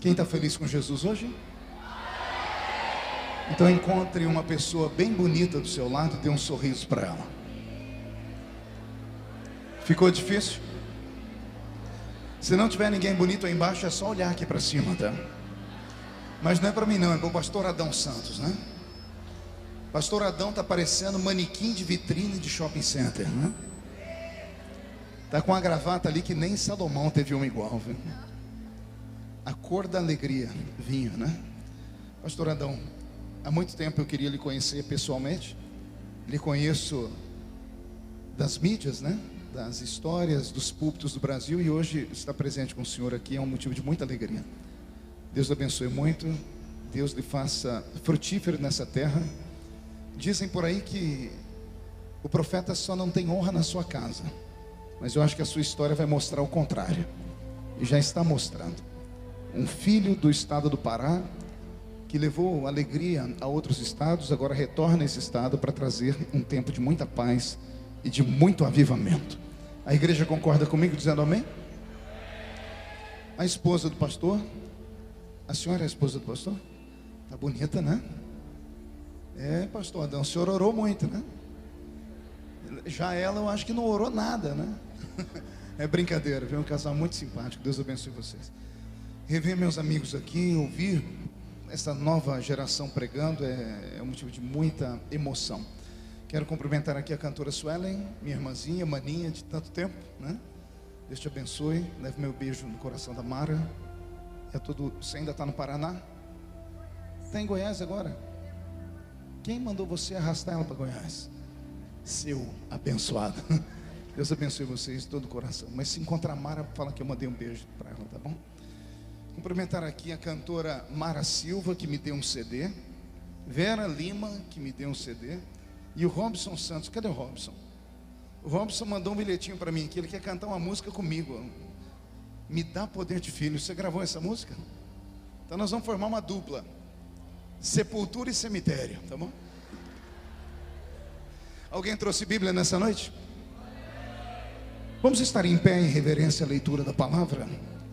Quem está feliz com Jesus hoje? Então encontre uma pessoa bem bonita do seu lado e dê um sorriso para ela. Ficou difícil? Se não tiver ninguém bonito aí embaixo, é só olhar aqui para cima, tá? Mas não é para mim não, é para o pastor Adão Santos, né? Pastor Adão está parecendo manequim de vitrine de shopping center, né? Está com uma gravata ali que nem Salomão teve uma igual, viu? A cor da alegria, vinho, né? Pastor Adão, há muito tempo eu queria lhe conhecer pessoalmente. Lhe conheço das mídias, né? Das histórias, dos púlpitos do Brasil. E hoje estar presente com o senhor aqui é um motivo de muita alegria. Deus lhe abençoe muito. Deus lhe faça frutífero nessa terra. Dizem por aí que o profeta só não tem honra na sua casa, mas eu acho que a sua história vai mostrar o contrário. E já está mostrando. Um filho do estado do Pará, que levou alegria a outros estados, agora retorna a esse estado para trazer um tempo de muita paz e de muito avivamento. A igreja concorda comigo dizendo amém? A esposa do pastor, a senhora é a esposa do pastor? Tá bonita, né? É, pastor Adão, o senhor orou muito, né? Já ela eu acho que não orou nada, né? É brincadeira, viu? Um casal muito simpático, Deus abençoe vocês. Rever meus amigos aqui, ouvir essa nova geração pregando é um motivo de muita emoção. Quero cumprimentar aqui a cantora Suelen, minha irmãzinha, maninha de tanto tempo, né? Deus te abençoe, leve meu beijo no coração da Mara. Você ainda está no Paraná? Está em Goiás agora? Quem mandou você arrastar ela para Goiás? Seu abençoado. Deus abençoe vocês de todo o coração. Mas se encontrar a Mara, fala que eu mandei um beijo para ela, tá bom? Cumprimentar aqui a cantora Mara Silva, que me deu um CD. Vera Lima, que me deu um CD. E o Robson Santos. Cadê o Robson? O Robson mandou um bilhetinho para mim aqui. Ele quer cantar uma música comigo. Me dá poder de filho. Você gravou essa música? Então nós vamos formar uma dupla. Sepultura e cemitério, tá bom? Alguém trouxe Bíblia nessa noite? Vamos estar em pé em reverência à leitura da palavra.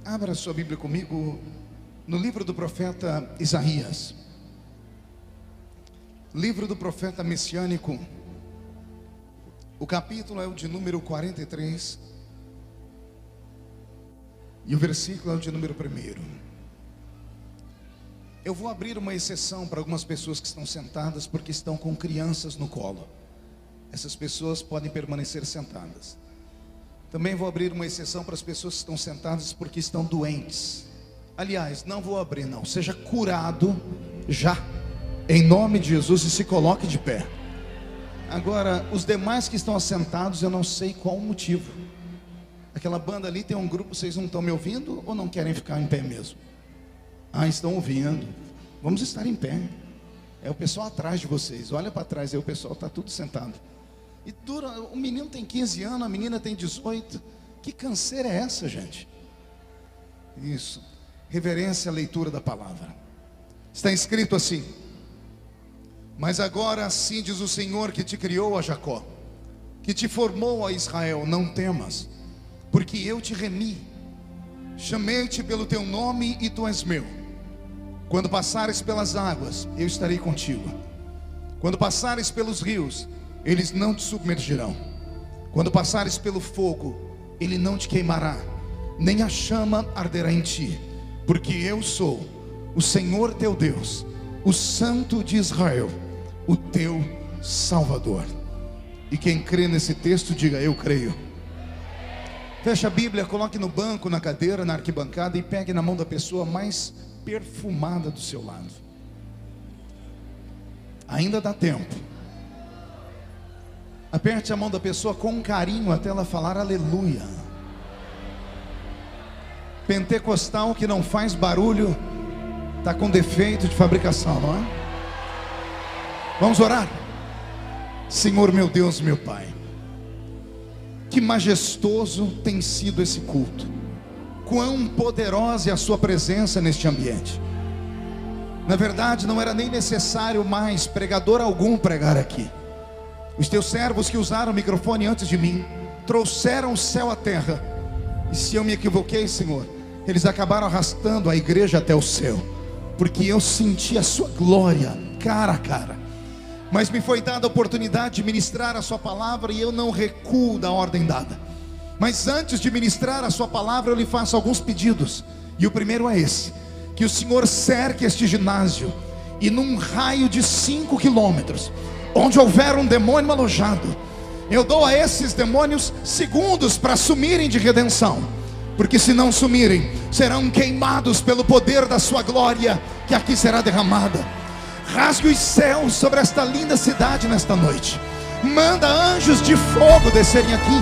Abra sua Bíblia comigo no livro do profeta Isaías. Livro do profeta messiânico. O capítulo é o de número 43 e o versículo é o de número 1. Eu vou abrir uma exceção para algumas pessoas que estão sentadas porque estão com crianças no colo. Essas pessoas podem permanecer sentadas. Também vou abrir uma exceção para as pessoas que estão sentadas porque estão doentes. Aliás, não vou abrir não. Seja curado já, em nome de Jesus, e se coloque de pé. Agora, os demais que estão assentados, eu não sei qual o motivo. Aquela banda ali tem um grupo, vocês não estão me ouvindo ou não querem ficar em pé mesmo? Ah, estão ouvindo. Vamos estar em pé. É o pessoal atrás de vocês. Olha para trás aí, o pessoal está tudo sentado. E o menino tem 15 anos, a menina tem 18. Que canseira é essa, gente? Isso. Reverência à leitura da palavra. Está escrito assim: mas agora assim diz o Senhor que te criou, a Jacó, que te formou, a Israel: não temas, porque eu te remi, chamei-te pelo teu nome e tu és meu. Quando passares pelas águas, eu estarei contigo. Quando passares pelos rios, eles não te submergirão. Quando passares pelo fogo, ele não te queimará, nem a chama arderá em ti, porque eu sou o Senhor teu Deus, o Santo de Israel, o teu Salvador. E quem crê nesse texto, diga: eu creio. Feche a Bíblia, coloque no banco, na cadeira, na arquibancada e pegue na mão da pessoa mais perfumada do seu lado. Ainda dá tempo. Aperte a mão da pessoa com carinho até ela falar aleluia. Pentecostal que não faz barulho está com defeito de fabricação, não é? Vamos orar. Senhor meu Deus, meu Pai, que majestoso tem sido esse culto. Quão poderosa é a sua presença neste ambiente. Na verdade não era nem necessário mais pregador algum pregar aqui. Os teus servos que usaram o microfone antes de mim trouxeram o céu à terra. E se eu me equivoquei, Senhor, eles acabaram arrastando a igreja até o céu, porque eu senti a sua glória cara a cara. Mas me foi dada a oportunidade de ministrar a sua palavra, e eu não recuo da ordem dada. Mas antes de ministrar a sua palavra, eu lhe faço alguns pedidos. E o primeiro é esse: que o Senhor cerque este ginásio, e num raio de 5 quilômetros, onde houver um demônio alojado, eu dou a esses demônios segundos para sumirem de redenção, porque se não sumirem, serão queimados pelo poder da sua glória, que aqui será derramada. Rasgue os céus sobre esta linda cidade nesta noite. Manda anjos de fogo descerem aqui,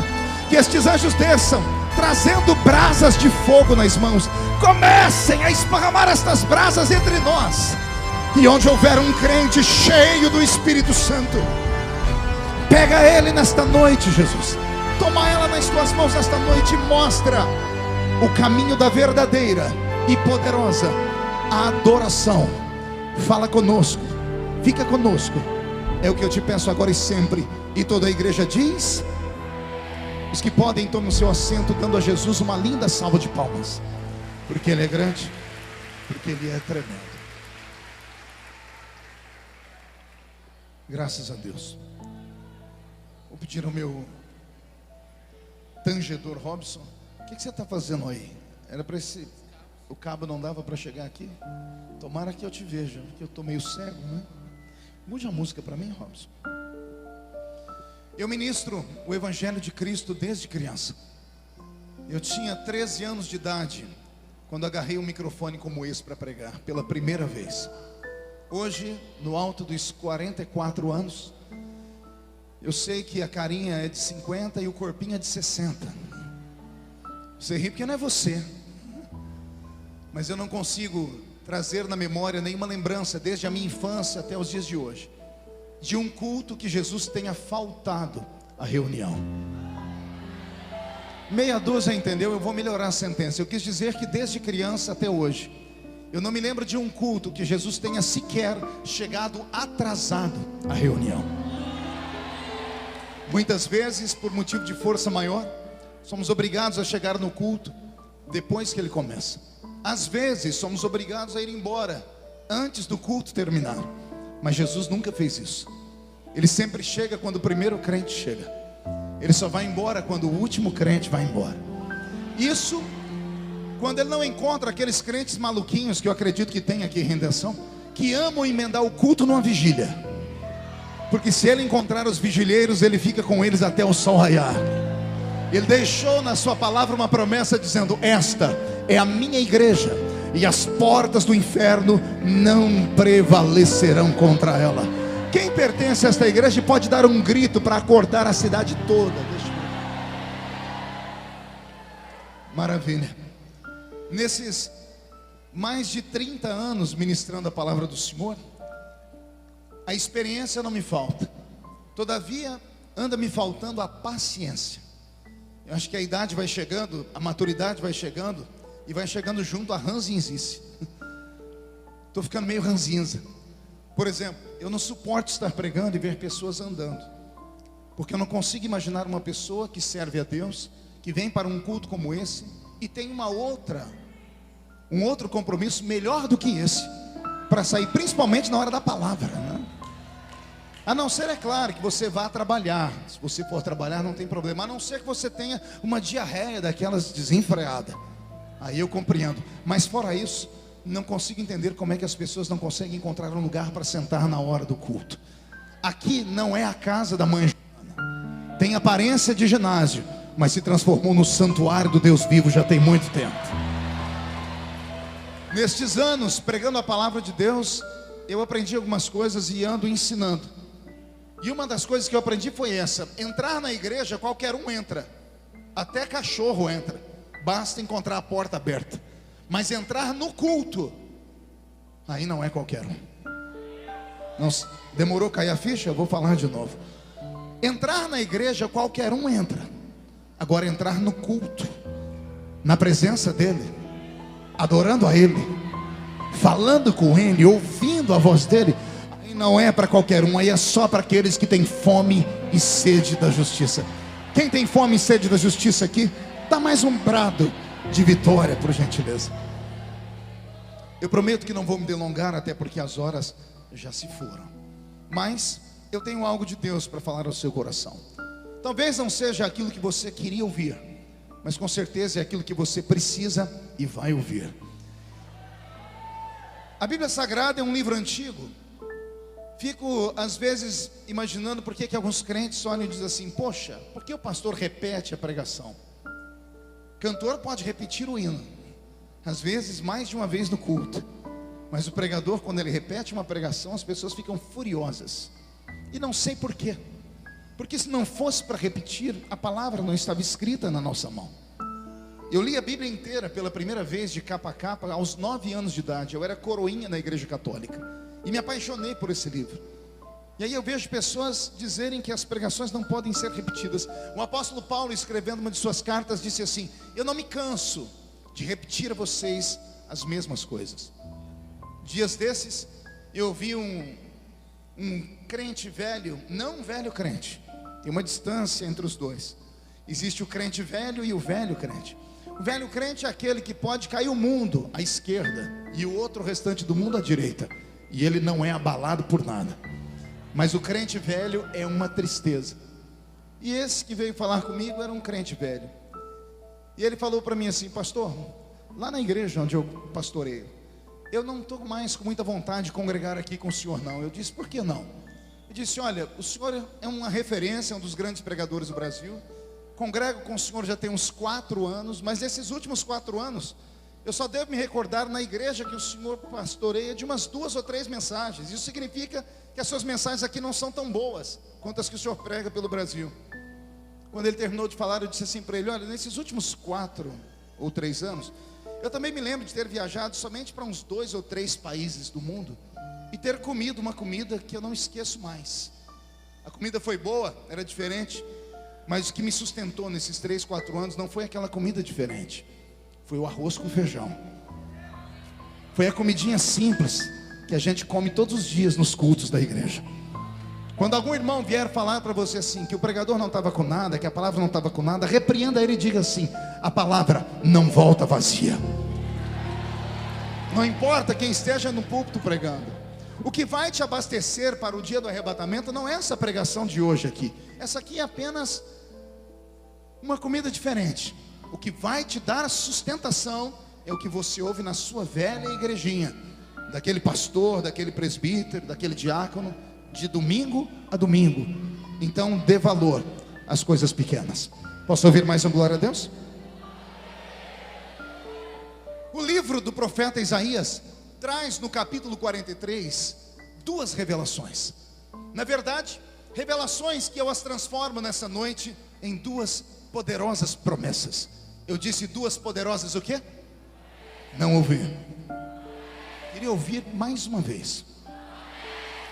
que estes anjos desçam trazendo brasas de fogo nas mãos. Comecem a esparramar estas brasas entre nós, e onde houver um crente cheio do Espírito Santo, pega ele nesta noite, Jesus. Toma ela nas tuas mãos nesta noite, e mostra o caminho da verdadeira e poderosa adoração. Fala conosco, fica conosco, é o que eu te peço agora e sempre. E toda a igreja diz: os que podem, tomem o seu assento, dando a Jesus uma linda salva de palmas, porque Ele é grande, porque Ele é tremendo. Graças a Deus. Vou pedir ao meu tangedor Robson: o que você está fazendo aí? Era para esse... O cabo não dava para chegar aqui? Tomara que eu te veja, porque eu estou meio cego, né? Mude a música para mim, Robson. Eu ministro o Evangelho de Cristo desde criança. Eu tinha 13 anos de idade quando agarrei um microfone como esse para pregar pela primeira vez. Hoje, no alto dos 44 anos, eu sei que a carinha é de 50 e o corpinho é de 60. Você ri porque não é você, mas eu não consigo trazer na memória nenhuma lembrança, desde a minha infância até os dias de hoje, de um culto que Jesus tenha faltado à reunião. Meia dúzia, entendeu? Eu vou melhorar a sentença. Eu quis dizer que desde criança até hoje, eu não me lembro de um culto que Jesus tenha sequer chegado atrasado à reunião. Muitas vezes, por motivo de força maior, somos obrigados a chegar no culto depois que ele começa. Às vezes somos obrigados a ir embora antes do culto terminar. Mas Jesus nunca fez isso. Ele sempre chega quando o primeiro crente chega. Ele só vai embora quando o último crente vai embora. Isso quando ele não encontra aqueles crentes maluquinhos, que eu acredito que tem aqui em Redenção, que amam emendar o culto numa vigília. Porque se ele encontrar os vigilheiros, ele fica com eles até o sol raiar. Ele deixou na sua palavra uma promessa dizendo: esta é a minha igreja, e as portas do inferno não prevalecerão contra ela. Quem pertence a esta igreja pode dar um grito para acordar a cidade toda. Maravilha. Nesses mais de 30 anos ministrando a palavra do Senhor, a experiência não me falta. Todavia, anda me faltando a paciência. Eu acho que a idade vai chegando, a maturidade vai chegando, e vai chegando junto a ranzinzice. Estou ficando meio ranzinza. Por exemplo, eu não suporto estar pregando e ver pessoas andando, porque eu não consigo imaginar uma pessoa que serve a Deus, que vem para um culto como esse, e tem um outro compromisso melhor do que esse, para sair, principalmente na hora da palavra, né? A não ser, é claro, que você vá trabalhar. Se você for trabalhar, não tem problema. A não ser que você tenha uma diarreia daquelas desenfreada. Aí eu compreendo. Mas fora isso, não consigo entender como é que as pessoas não conseguem encontrar um lugar para sentar na hora do culto. Aqui não é a casa da mãe Joana. Tem aparência de ginásio, mas se transformou no santuário do Deus vivo já tem muito tempo. Nestes anos, pregando a palavra de Deus, eu aprendi algumas coisas e ando ensinando. E uma das coisas que eu aprendi foi essa: entrar na igreja, qualquer um entra, até cachorro entra, basta encontrar a porta aberta. Mas entrar no culto, aí não é qualquer um. Não, demorou cair a ficha? Eu vou falar de novo. Entrar na igreja, qualquer um entra. Agora, entrar no culto, na presença dele, adorando a ele, falando com ele, ouvindo a voz dele, aí não é para qualquer um. Aí é só para aqueles que têm fome e sede da justiça. Quem tem fome e sede da justiça aqui, dá mais um brado de vitória, por gentileza. Eu prometo que não vou me delongar, até porque as horas já se foram. Mas eu tenho algo de Deus para falar ao seu coração. Talvez não seja aquilo que você queria ouvir, mas com certeza é aquilo que você precisa e vai ouvir. A Bíblia Sagrada é um livro antigo. Fico às vezes imaginando por que alguns crentes olham e dizem assim: poxa, por que o pastor repete a pregação? Cantor pode repetir o hino, às vezes mais de uma vez no culto, mas o pregador, quando ele repete uma pregação, as pessoas ficam furiosas. E não sei por quê. Porque se não fosse para repetir, a palavra não estava escrita na nossa mão. Eu li a Bíblia inteira pela primeira vez, de capa a capa, aos 9 anos de idade. Eu era coroinha na igreja católica e me apaixonei por esse livro. E aí eu vejo pessoas dizerem que as pregações não podem ser repetidas. O apóstolo Paulo, escrevendo uma de suas cartas, disse assim: eu não me canso de repetir a vocês as mesmas coisas. Dias desses, eu ouvi um crente velho, não um velho crente, tem uma distância entre os dois. Existe o crente velho e o velho crente. O velho crente é aquele que pode cair o mundo à esquerda e o outro, o restante do mundo, à direita, e ele não é abalado por nada. Mas o crente velho é uma tristeza. E esse que veio falar comigo era um crente velho. E ele falou para mim assim: pastor, lá na igreja onde eu pastoreio, eu não estou mais com muita vontade de congregar aqui com o senhor não. Eu disse: por que não? Ele disse: olha, o senhor é uma referência, um dos grandes pregadores do Brasil. Congrego com o senhor já tem uns 4 anos, mas nesses últimos 4 anos, eu só devo me recordar na igreja que o senhor pastoreia de umas 2 ou 3 mensagens. Isso significa que as suas mensagens aqui não são tão boas quanto as que o senhor prega pelo Brasil. Quando ele terminou de falar, eu disse assim para ele: olha, nesses últimos 4 ou 3 anos, eu também me lembro de ter viajado somente para uns 2 ou 3 países do mundo e ter comido uma comida que eu não esqueço mais. A comida foi boa, era diferente, mas o que me sustentou nesses 3, 4 anos não foi aquela comida diferente, foi o arroz com feijão. Foi a comidinha simples que a gente come todos os dias nos cultos da igreja. Quando algum irmão vier falar para você assim, que o pregador não estava com nada, que a palavra não estava com nada, repreenda ele e diga assim: a palavra não volta vazia. Não importa quem esteja no púlpito pregando, o que vai te abastecer para o dia do arrebatamento não é essa pregação de hoje aqui. Essa aqui é apenas uma comida diferente. O que vai te dar a sustentação é o que você ouve na sua velha igrejinha, daquele pastor, daquele presbítero, daquele diácono, de domingo a domingo. Então dê valor às coisas pequenas. Posso ouvir mais um glória a Deus? O livro do profeta Isaías traz no capítulo 43 2 revelações. Na verdade, revelações que eu as transformo nessa noite em 2 poderosas promessas. Eu disse 2 poderosas o quê? Não ouvi. Queria ouvir mais uma vez.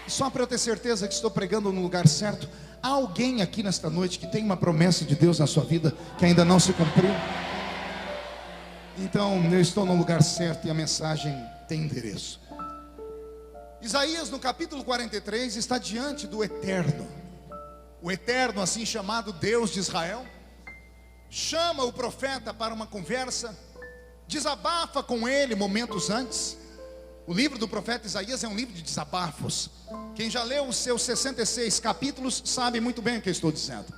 Só para eu ter certeza que estou pregando no lugar certo. Há alguém aqui nesta noite que tem uma promessa de Deus na sua vida que ainda não se cumpriu? Então eu estou no lugar certo e a mensagem tem endereço. Isaías, no capítulo 43, está diante do Eterno. O Eterno, assim chamado Deus de Israel, chama o profeta para uma conversa, desabafa com ele momentos antes. O livro do profeta Isaías é um livro de desabafos. Quem já leu os seus 66 capítulos sabe muito bem o que eu estou dizendo.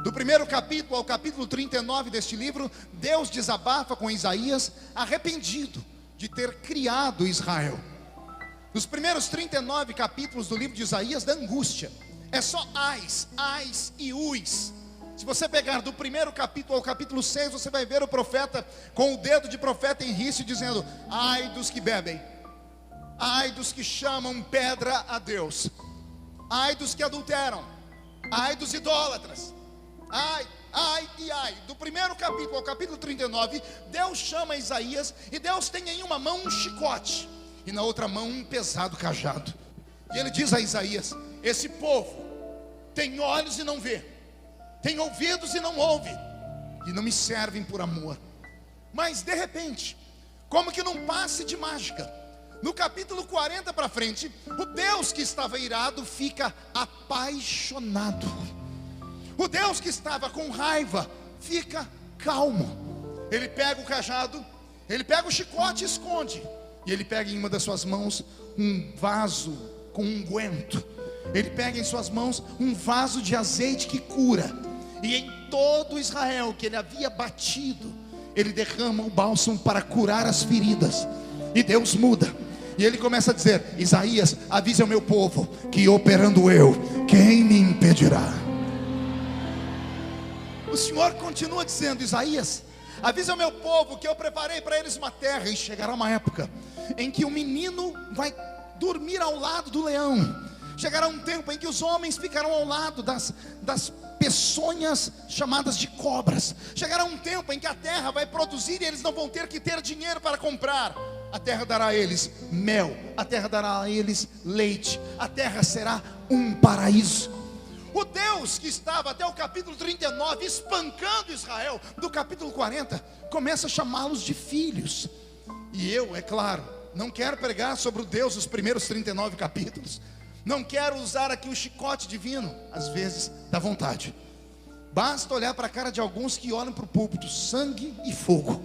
Do primeiro capítulo ao capítulo 39 deste livro, Deus desabafa com Isaías, arrependido de ter criado Israel. Nos primeiros 39 capítulos do livro de Isaías, da angústia, é só ais e uis. Se você pegar do primeiro capítulo ao capítulo 6, você vai ver o profeta com o dedo de profeta em rício dizendo: ai dos que bebem, ai dos que chamam pedra a Deus, ai dos que adulteram, ai dos idólatras, ai. Do primeiro capítulo ao capítulo 39, Deus chama Isaías, e Deus tem em uma mão um chicote e na outra mão um pesado cajado. E ele diz a Isaías: esse povo tem olhos e não vê, tem ouvidos e não ouve, e não me servem por amor. Mas de repente, como que num passe de mágica, no capítulo 40 para frente, o Deus que estava irado fica apaixonado. O Deus que estava com raiva fica calmo. Ele pega o cajado, ele pega o chicote e esconde. E ele pega em uma das suas mãos um vaso com unguento. Ele pega em suas mãos um vaso de azeite que cura. E em todo Israel que ele havia batido, ele derrama o bálsamo para curar as feridas. E Deus muda. E ele começa a dizer: Isaías, avise ao meu povo que operando eu, quem me impedirá? O Senhor continua dizendo: Isaías, avise ao meu povo que eu preparei para eles uma terra. E chegará uma época em que o menino vai dormir ao lado do leão. Chegará um tempo em que os homens ficarão ao lado das peçonhas chamadas de cobras. Chegará um tempo em que a terra vai produzir e eles não vão ter que ter dinheiro para comprar. A terra dará a eles mel, a terra dará a eles leite, a terra será um paraíso. O Deus que estava até o capítulo 39 espancando Israel, do capítulo 40 começa a chamá-los de filhos. E eu, é claro, não quero pregar sobre o Deus dos primeiros 39 capítulos. Não quero usar aqui o chicote divino. Às vezes dá vontade. Basta olhar para a cara de alguns que olham para o púlpito: sangue e fogo.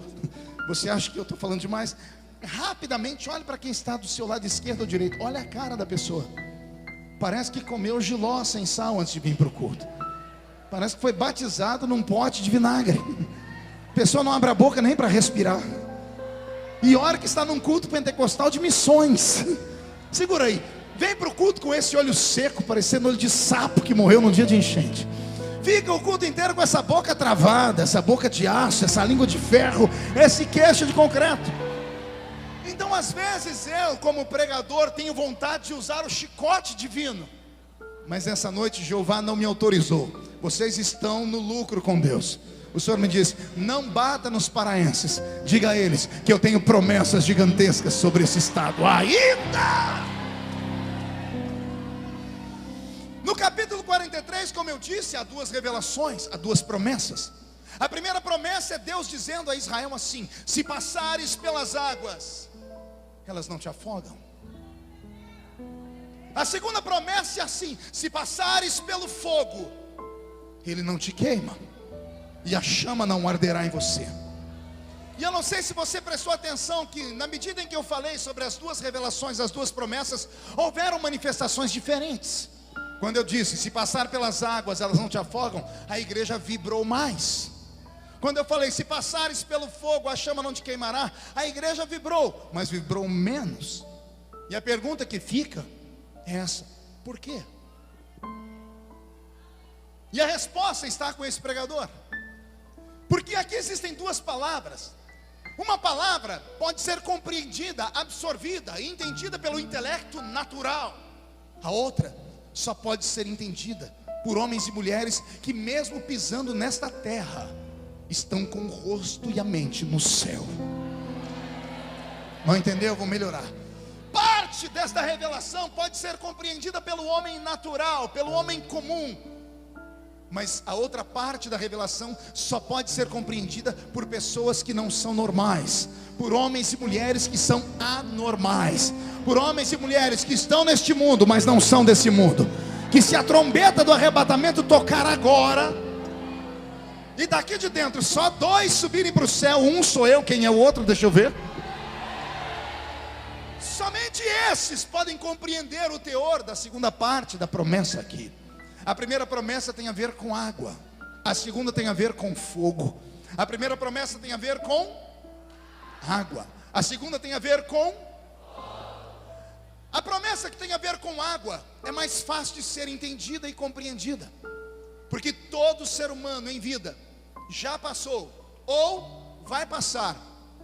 Você acha que eu estou falando demais? Rapidamente olhe para quem está do seu lado esquerdo ou direito. Olha a cara da pessoa. Parece que comeu jiló sem sal antes de vir para o culto. Parece que foi batizado num pote de vinagre. A pessoa não abre a boca nem para respirar. E olha que está num culto pentecostal de missões. Segura aí. Vem para o culto com esse olho seco, parecendo olho de sapo que morreu num dia de enchente. Fica o culto inteiro com essa boca travada, essa boca de aço, essa língua de ferro, esse queixo de concreto. Então às vezes eu, como pregador, tenho vontade de usar o chicote divino. Mas essa noite Jeová não me autorizou. Vocês estão no lucro com Deus. O Senhor me diz: não bata nos paraenses. Diga a eles que eu tenho promessas gigantescas sobre esse estado ainda. No capítulo 43, como eu disse, há duas revelações, há duas promessas. A primeira promessa é Deus dizendo a Israel assim: se passares pelas águas, elas não te afogam. A segunda promessa é assim: se passares pelo fogo, ele não te queima, e a chama não arderá em você. E eu não sei se você prestou atenção que na medida em que eu falei sobre as duas revelações, as duas promessas, houveram manifestações diferentes. Quando eu disse: se passar pelas águas elas não te afogam, a igreja vibrou mais. Quando eu falei: se passares pelo fogo a chama não te queimará, a igreja vibrou, mas vibrou menos. E a pergunta que fica é essa: por quê? E a resposta está com esse pregador. Porque aqui existem duas palavras. Uma palavra pode ser compreendida, absorvida e entendida pelo intelecto natural. A outra só pode ser entendida por homens e mulheres que, mesmo pisando nesta terra, estão com o rosto e a mente no céu. Não entendeu? Vou melhorar. Parte desta revelação pode ser compreendida pelo homem natural, pelo homem comum. Mas a outra parte da revelação só pode ser compreendida por pessoas que não são normais, por homens e mulheres que são anormais, por homens e mulheres que estão neste mundo, mas não são desse mundo. Que se a trombeta do arrebatamento tocar agora, e daqui de dentro só dois subirem para o céu, um sou eu, quem é o outro? Deixa eu ver. Somente esses podem compreender o teor da segunda parte da promessa aqui. A primeira promessa tem a ver com água, a segunda tem a ver com fogo. A primeira promessa tem a ver com água, a segunda tem a ver com... A promessa que tem a ver com água é mais fácil de ser entendida e compreendida, porque todo ser humano em vida já passou ou vai passar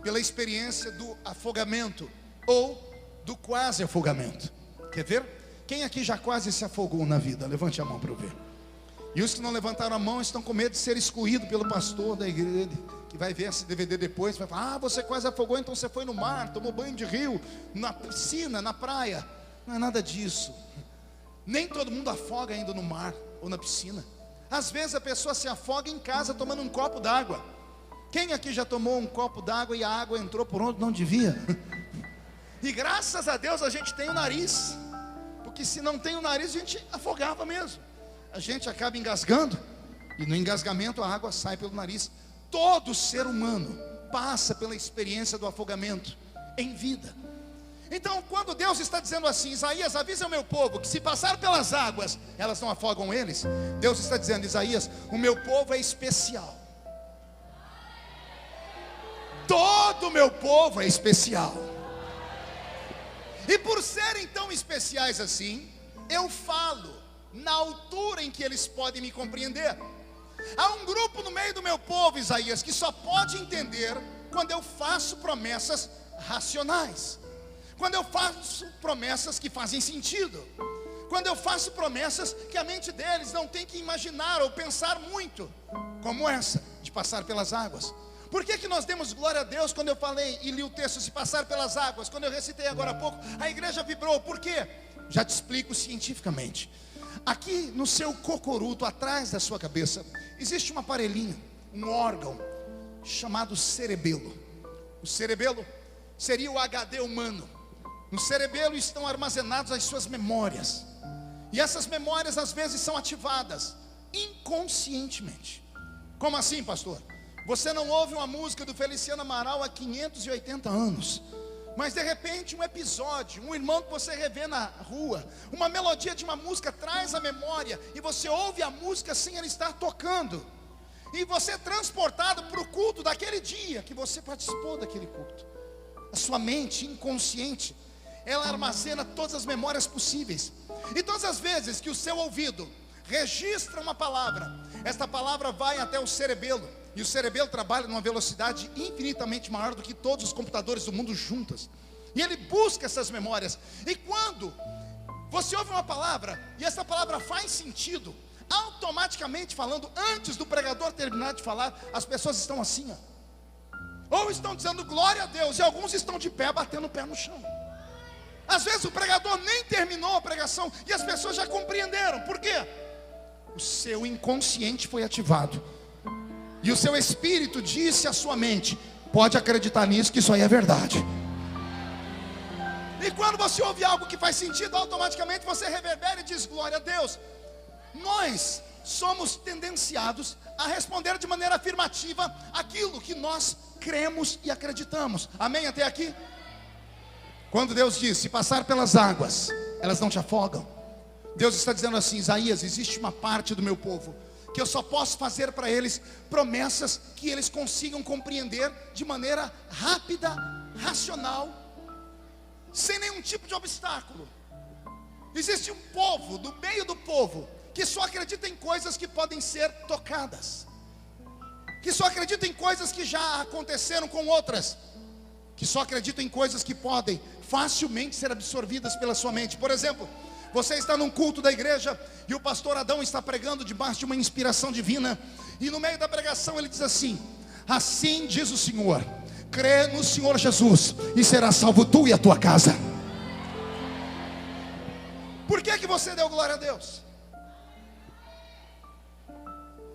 pela experiência do afogamento ou do quase afogamento. Quer ver? Quem aqui já quase se afogou na vida? Levante a mão para eu ver. E os que não levantaram a mão estão com medo de ser excluído pelo pastor da igreja, que vai ver esse DVD depois, vai falar: ah, você quase afogou, então você foi no mar, tomou banho de rio, na piscina, na praia. Não é nada disso. Nem todo mundo afoga indo no mar ou na piscina. Às vezes a pessoa se afoga em casa tomando um copo d'água. Quem aqui já tomou um copo d'água e a água entrou por onde não devia? E graças a Deus a gente tem o nariz, porque se não tem o nariz a gente afogava mesmo. A gente acaba engasgando, e no engasgamento a água sai pelo nariz. Todo ser humano passa pela experiência do afogamento em vida. Então, quando Deus está dizendo assim: Isaías, avisa o meu povo que se passar pelas águas, elas não afogam eles. Deus está dizendo: Isaías, o meu povo é especial. Todo o meu povo é especial. E por serem tão especiais assim, eu falo na altura em que eles podem me compreender. Há um grupo no meio do meu povo, Isaías, que só pode entender quando eu faço promessas racionais, quando eu faço promessas que fazem sentido, quando eu faço promessas que a mente deles não tem que imaginar ou pensar muito, como essa, de passar pelas águas. Por que nós demos glória a Deus quando eu falei e li o texto, se passar pelas águas? Quando eu recitei agora há pouco, a igreja vibrou. Por quê? Já te explico cientificamente. Aqui no seu cocoruto, atrás da sua cabeça, existe um aparelhinho, um órgão chamado cerebelo. O cerebelo seria o HD humano. No cerebelo estão armazenadas as suas memórias. E essas memórias às vezes são ativadas inconscientemente. Como assim, pastor? Você não ouve uma música do Feliciano Amaral há 580 anos, mas de repente um episódio, um irmão que você revê na rua, uma melodia de uma música traz a memória, e você ouve a música sem ela estar tocando, e você é transportado para o culto daquele dia que você participou daquele culto. A sua mente inconsciente, ela armazena todas as memórias possíveis. E todas as vezes que o seu ouvido registra uma palavra, esta palavra vai até o cerebelo. E o cerebelo trabalha numa velocidade infinitamente maior do que todos os computadores do mundo juntos. E ele busca essas memórias. E quando você ouve uma palavra e essa palavra faz sentido, automaticamente falando, antes do pregador terminar de falar, as pessoas estão assim, ou estão dizendo glória a Deus, e alguns estão de pé, batendo o pé no chão. Às vezes o pregador nem terminou a pregação e as pessoas já compreenderam. Por quê? O seu inconsciente foi ativado, e o seu espírito disse à sua mente: pode acreditar nisso, que isso aí é verdade. E quando você ouve algo que faz sentido, automaticamente você reverbera e diz glória a Deus. Nós somos tendenciados a responder de maneira afirmativa aquilo que nós cremos e acreditamos. Amém até aqui? Quando Deus diz: se passar pelas águas, elas não te afogam, Deus está dizendo assim: Isaías, existe uma parte do meu povo que eu só posso fazer para eles promessas que eles consigam compreender de maneira rápida, racional, sem nenhum tipo de obstáculo. Existe um povo, do meio do povo, que só acredita em coisas que podem ser tocadas, que só acredita em coisas que já aconteceram com outras, que só acredita em coisas que podem facilmente ser absorvidas pela sua mente. Por exemplo, você está num culto da igreja e o pastor Adão está pregando debaixo de uma inspiração divina, e no meio da pregação ele diz assim: assim diz o Senhor, crê no Senhor Jesus e será salvo tu e a tua casa. Por que você deu glória a Deus?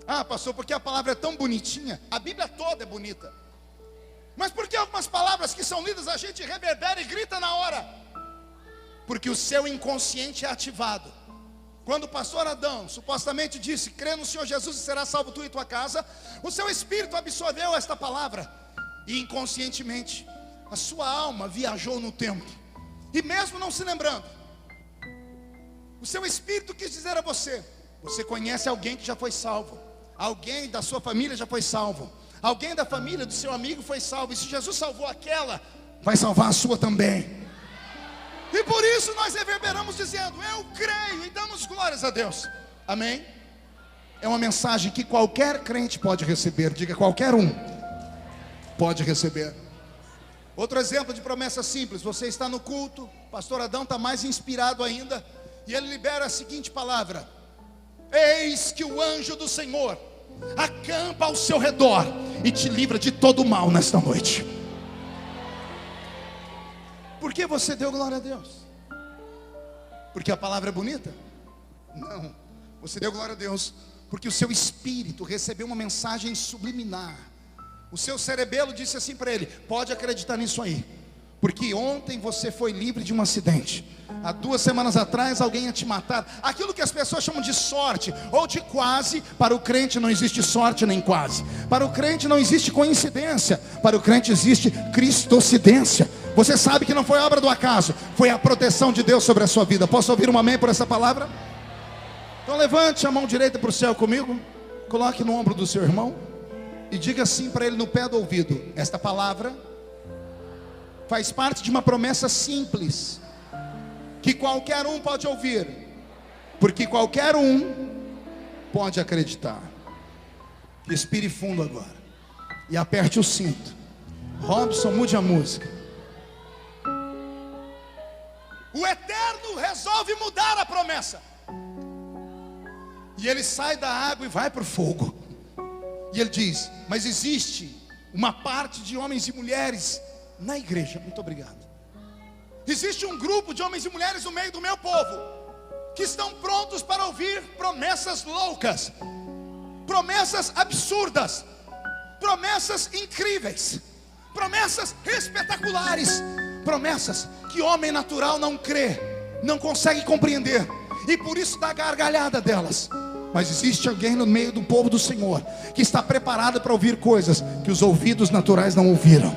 Ah, pastor, porque a palavra é tão bonitinha. A Bíblia toda é bonita. Mas por que algumas palavras que são lidas a gente reverbera e grita na hora? Porque o seu inconsciente é ativado. Quando o pastor Adão supostamente disse: crê no Senhor Jesus e será salvo tu e tua casa, o seu espírito absorveu esta palavra, e inconscientemente a sua alma viajou no tempo. E mesmo não se lembrando, o seu espírito quis dizer a você: você conhece alguém que já foi salvo, alguém da sua família já foi salvo, alguém da família do seu amigo foi salvo, e se Jesus salvou aquela, vai salvar a sua também. E por isso nós reverberamos dizendo: eu creio, e damos glórias a Deus. Amém? É uma mensagem que qualquer crente pode receber. Diga: qualquer um pode receber. Outro exemplo de promessa simples: você está no culto, pastor Adão está mais inspirado ainda, e ele libera a seguinte palavra: eis que o anjo do Senhor acampa ao seu redor e te livra de todo o mal nesta noite. Por que você deu glória a Deus? Porque a palavra é bonita? Não, você deu glória a Deus porque o seu espírito recebeu uma mensagem subliminar. O seu cerebelo disse assim para ele: pode acreditar nisso aí, Porque ontem você foi livre de um acidente. Há 2 semanas atrás alguém ia te matar. Aquilo que as pessoas chamam de sorte ou de quase, para o crente não existe sorte nem quase. Para o crente não existe coincidência. Para o crente existe cristocidência. Você sabe que não foi obra do acaso, foi a proteção de Deus sobre a sua vida. Posso ouvir um amém por essa palavra? Então levante a mão direita para o céu comigo. Coloque no ombro do seu irmão e diga assim para ele no pé do ouvido: esta palavra faz parte de uma promessa simples, que qualquer um pode ouvir, porque qualquer um pode acreditar. Respire fundo agora e aperte o cinto. Robson, mude a música. O Eterno resolve mudar a promessa, e ele sai da água e vai para o fogo. E ele diz: mas existe uma parte de homens e mulheres na igreja, muito obrigado. Existe um grupo de homens e mulheres no meio do meu povo que estão prontos para ouvir promessas loucas, promessas absurdas, promessas incríveis, promessas espetaculares, promessas que homem natural não crê, não consegue compreender, e por isso dá gargalhada delas. Mas existe alguém no meio do povo do Senhor que está preparado para ouvir coisas que os ouvidos naturais não ouviram.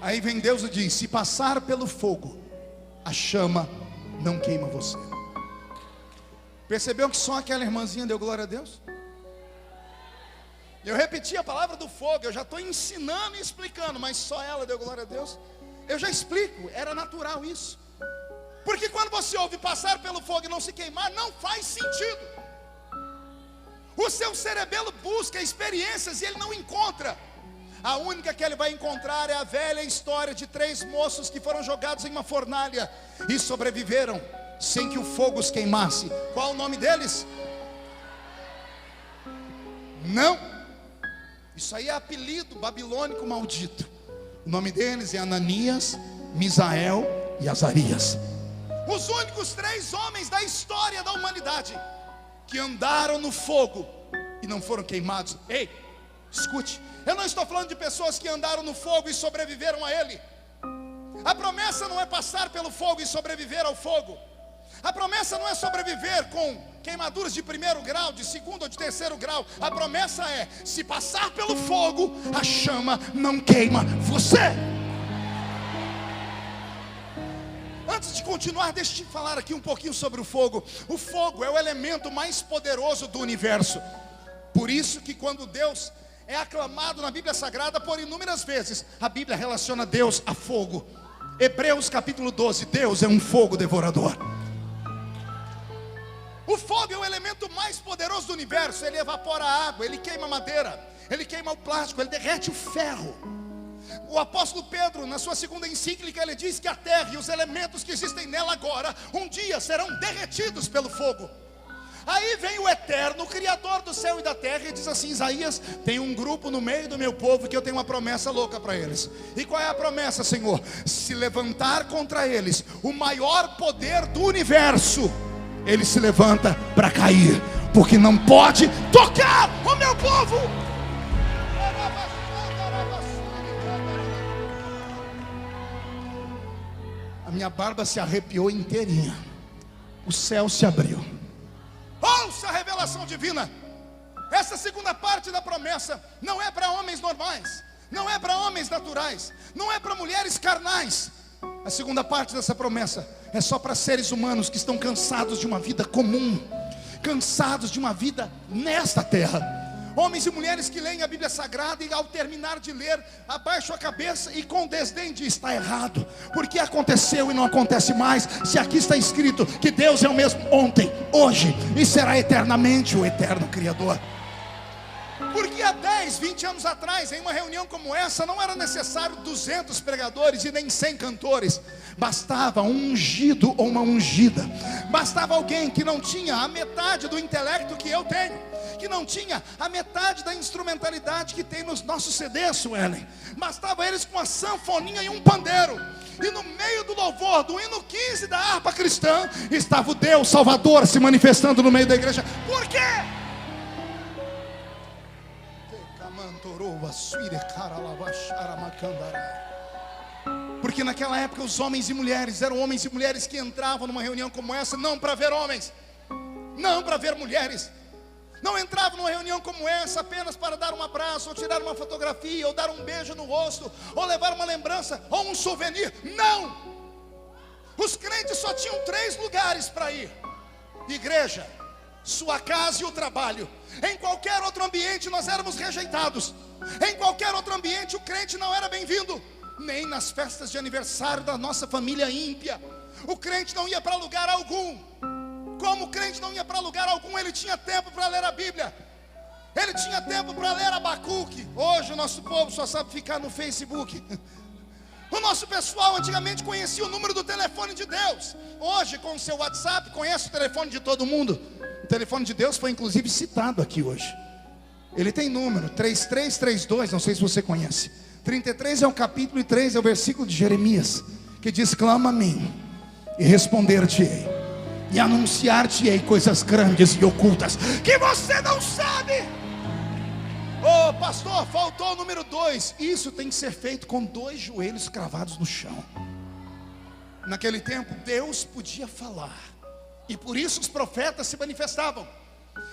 Aí vem Deus e diz: se passar pelo fogo, a chama não queima você. Percebeu que só aquela irmãzinha deu glória a Deus? Eu repeti a palavra do fogo, eu já estou ensinando e explicando, mas só ela deu glória a Deus. Eu já explico, era natural isso. Porque quando você ouve passar pelo fogo e não se queimar, não faz sentido. O seu cerebelo busca experiências e ele não encontra. A única que ele vai encontrar é a velha história de 3 moços que foram jogados em uma fornalha e sobreviveram sem que o fogo os queimasse. Qual o nome deles? Não, isso aí é apelido babilônico maldito. O nome deles é Ananias, Misael e Azarias. Os únicos 3 homens da história da humanidade que andaram no fogo e não foram queimados. Ei, escute, eu não estou falando de pessoas que andaram no fogo e sobreviveram a ele. A promessa não é passar pelo fogo e sobreviver ao fogo. A promessa não é sobreviver com queimaduras de 1º grau, de 2º ou de 3º grau. A promessa é: se passar pelo fogo, a chama não queima você. Antes de continuar, deixa eu te falar aqui um pouquinho sobre o fogo. O fogo é o elemento mais poderoso do universo. Por isso que quando Deus é aclamado na Bíblia Sagrada por inúmeras vezes, a Bíblia relaciona Deus a fogo. Hebreus capítulo 12, Deus é um fogo devorador. O fogo é o elemento mais poderoso do universo. Ele evapora a água, ele queima a madeira, ele queima o plástico, ele derrete o ferro. O apóstolo Pedro, na sua 2ª encíclica, ele diz que a terra e os elementos que existem nela agora, um dia serão derretidos pelo fogo. Aí vem o Eterno, o Criador do céu e da terra, e diz assim: Isaías, tem um grupo no meio do meu povo que eu tenho uma promessa louca para eles. E qual é a promessa, Senhor? Se levantar contra eles o maior poder do universo, ele se levanta para cair, porque não pode tocar o meu povo. A minha barba se arrepiou inteirinha. O céu se abriu. Ouça a revelação divina. Essa segunda parte da promessa não é para homens normais, não é para homens naturais, não é para mulheres carnais. A segunda parte dessa promessa é só para seres humanos que estão cansados de uma vida comum, cansados de uma vida nesta terra. Homens e mulheres que leem a Bíblia Sagrada e ao terminar de ler, abaixam a cabeça e com desdém diz: está errado, porque aconteceu e não acontece mais. Se aqui está escrito que Deus é o mesmo ontem, hoje e será eternamente o eterno Criador. Porque há 10, 20 anos atrás, em uma reunião como essa, não era necessário 200 pregadores e nem 100 cantores. Bastava um ungido ou uma ungida. Bastava alguém que não tinha a metade do intelecto que eu tenho, que não tinha a metade da instrumentalidade que tem nos nossos CDs, Suelen. Bastava eles com uma sanfoninha e um pandeiro. E no meio do louvor, do hino 15 da harpa cristã, estava o Deus Salvador se manifestando no meio da igreja. Por quê? Porque naquela época os homens e mulheres eram homens e mulheres que entravam numa reunião como essa não para ver homens, não para ver mulheres. Não entravam numa reunião como essa apenas para dar um abraço, ou tirar uma fotografia, ou dar um beijo no rosto, ou levar uma lembrança, ou um souvenir. Não! Os crentes só tinham 3 lugares para ir: igreja, sua casa e o trabalho. Em qualquer outro ambiente nós éramos rejeitados. Em qualquer outro ambiente o crente não era bem-vindo. Nem nas festas de aniversário da nossa família ímpia o crente não ia para lugar algum. Como o crente não ia para lugar algum, ele tinha tempo para ler a Bíblia. Ele tinha tempo para ler Abacuque. Hoje o nosso povo só sabe ficar no Facebook. O nosso pessoal antigamente conhecia o número do telefone de Deus. Hoje, com o seu WhatsApp, conhece o telefone de todo mundo. O telefone de Deus foi inclusive citado aqui hoje. Ele tem número 3332, não sei se você conhece. 33 é o capítulo e 3 é o versículo de Jeremias, que diz: clama a mim e responder-te-ei, e anunciar-te-ei coisas grandes e ocultas que você não sabe. Oh pastor, faltou o número 2. Isso tem que ser feito com 2 joelhos cravados no chão. Naquele tempo Deus podia falar, e por isso os profetas se manifestavam,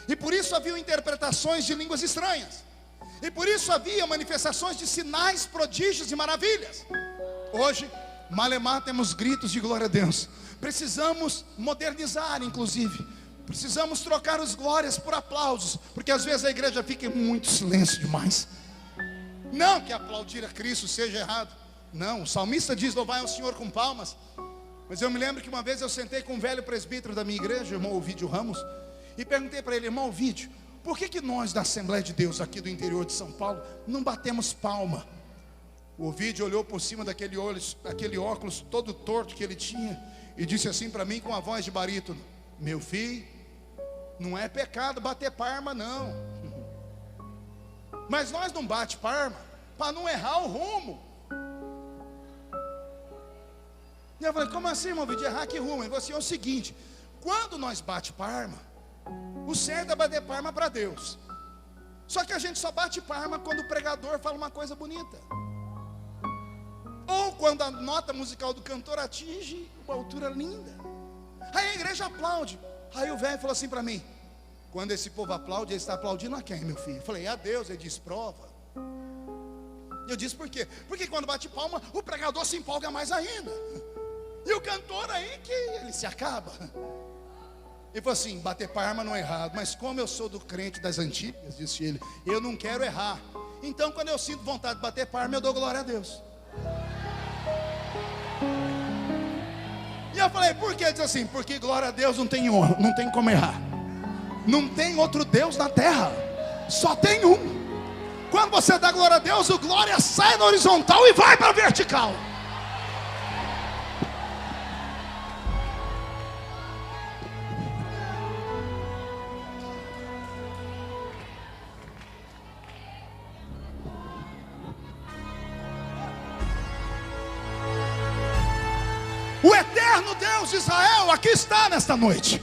e por isso haviam interpretações de línguas estranhas, e por isso havia manifestações de sinais, prodígios e maravilhas. Hoje, malemar, temos gritos de glória a Deus. Precisamos modernizar, inclusive. Precisamos trocar os glórias por aplausos, porque às vezes a igreja fica em muito silêncio demais. Não que aplaudir a Cristo seja errado. Não, o salmista diz: louvai ao Senhor com palmas. Mas eu me lembro que uma vez eu sentei com um velho presbítero da minha igreja, o irmão Ovídio Ramos, e perguntei para ele: irmão Ovídio, por que nós da Assembleia de Deus aqui do interior de São Paulo não batemos palma? O Ovídio olhou por cima daquele óculos todo torto que ele tinha e disse assim para mim com a voz de barítono: meu filho, não é pecado bater palma não, mas nós não bate palma para não errar o rumo. E eu falei: como assim, irmão Ovídio, errar que rumo? Ele falou assim: é o seguinte, quando nós bate palma, o certo é bater palma para Deus. Só que a gente só bate palma quando o pregador fala uma coisa bonita, ou quando a nota musical do cantor atinge uma altura linda. Aí a igreja aplaude. Aí o velho falou assim para mim: quando esse povo aplaude, ele está aplaudindo a quem, meu filho? Eu falei: a Deus. Ele disse: prova. Eu disse: por quê? Porque quando bate palma, o pregador se empolga mais ainda, e o cantor aí que ele se acaba. Ele falou assim: bater palma não é errado, mas como eu sou do crente das antigas, disse ele, eu não quero errar. Então quando eu sinto vontade de bater palma, eu dou glória a Deus. E eu falei: por quê? Ele disse assim: porque glória a Deus não tem como errar. Não tem outro Deus na terra, só tem um. Quando você dá glória a Deus, o glória sai na horizontal e vai para a vertical. O eterno Deus de Israel aqui está nesta noite,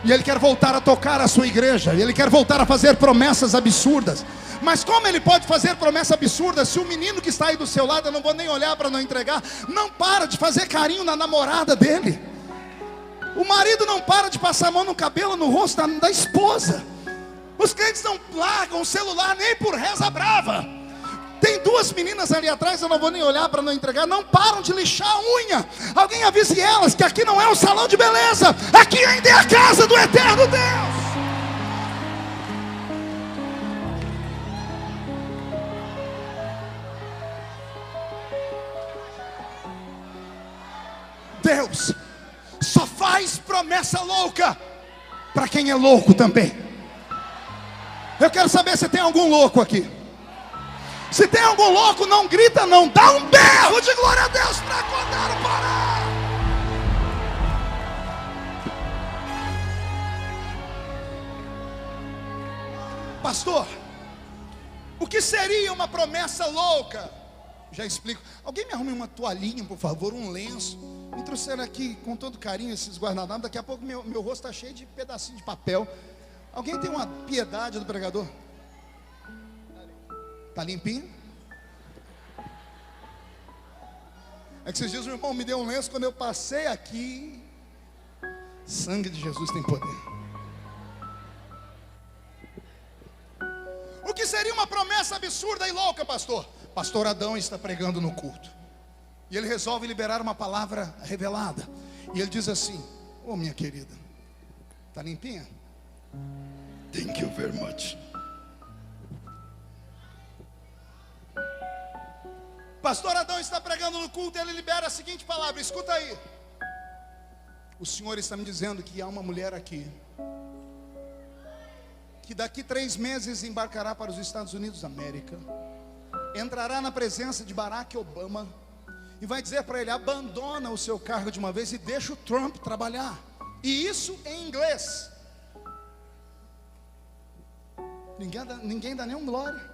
e Ele quer voltar a tocar a sua igreja, Ele quer voltar a fazer promessas absurdas. Mas como Ele pode fazer promessa absurda se o menino que está aí do seu lado, eu não vou nem olhar para não entregar, não para de fazer carinho na namorada dele? O marido não para de passar a mão no cabelo, no rosto da esposa. Os crentes não largam o celular nem por reza brava. Tem 2 meninas ali atrás, eu não vou nem olhar para não entregar, não param de lixar a unha. Alguém avise elas que aqui não é um salão de beleza, aqui ainda é a casa do eterno Deus. Deus só faz promessa louca para quem é louco também. Eu quero saber se tem algum louco aqui. Se tem algum louco, não grita não, dá um berro de glória a Deus para acordar o Pará. Pastor, o que seria uma promessa louca? Já explico. Alguém me arrume uma toalhinha, por favor, um lenço. Me trouxeram aqui com todo carinho esses guardanapos. Daqui a pouco meu rosto está cheio de pedacinho de papel. Alguém tem uma piedade do pregador? Está limpinha? É que esses dias o irmão me deu um lenço, quando eu passei aqui, sangue de Jesus tem poder. O que seria uma promessa absurda e louca, pastor? Pastor Adão está pregando no culto, e ele resolve liberar uma palavra revelada, e ele diz assim: ô minha querida, está limpinha? Thank you very much. Pastor Adão está pregando no culto, ele libera a seguinte palavra, escuta aí: o Senhor está me dizendo que há uma mulher aqui, que daqui 3 meses embarcará para os Estados Unidos da América, entrará na presença de Barack Obama, e vai dizer para ele: abandona o seu cargo de uma vez e deixa o Trump trabalhar, e isso em inglês. Ninguém dá nenhum glória.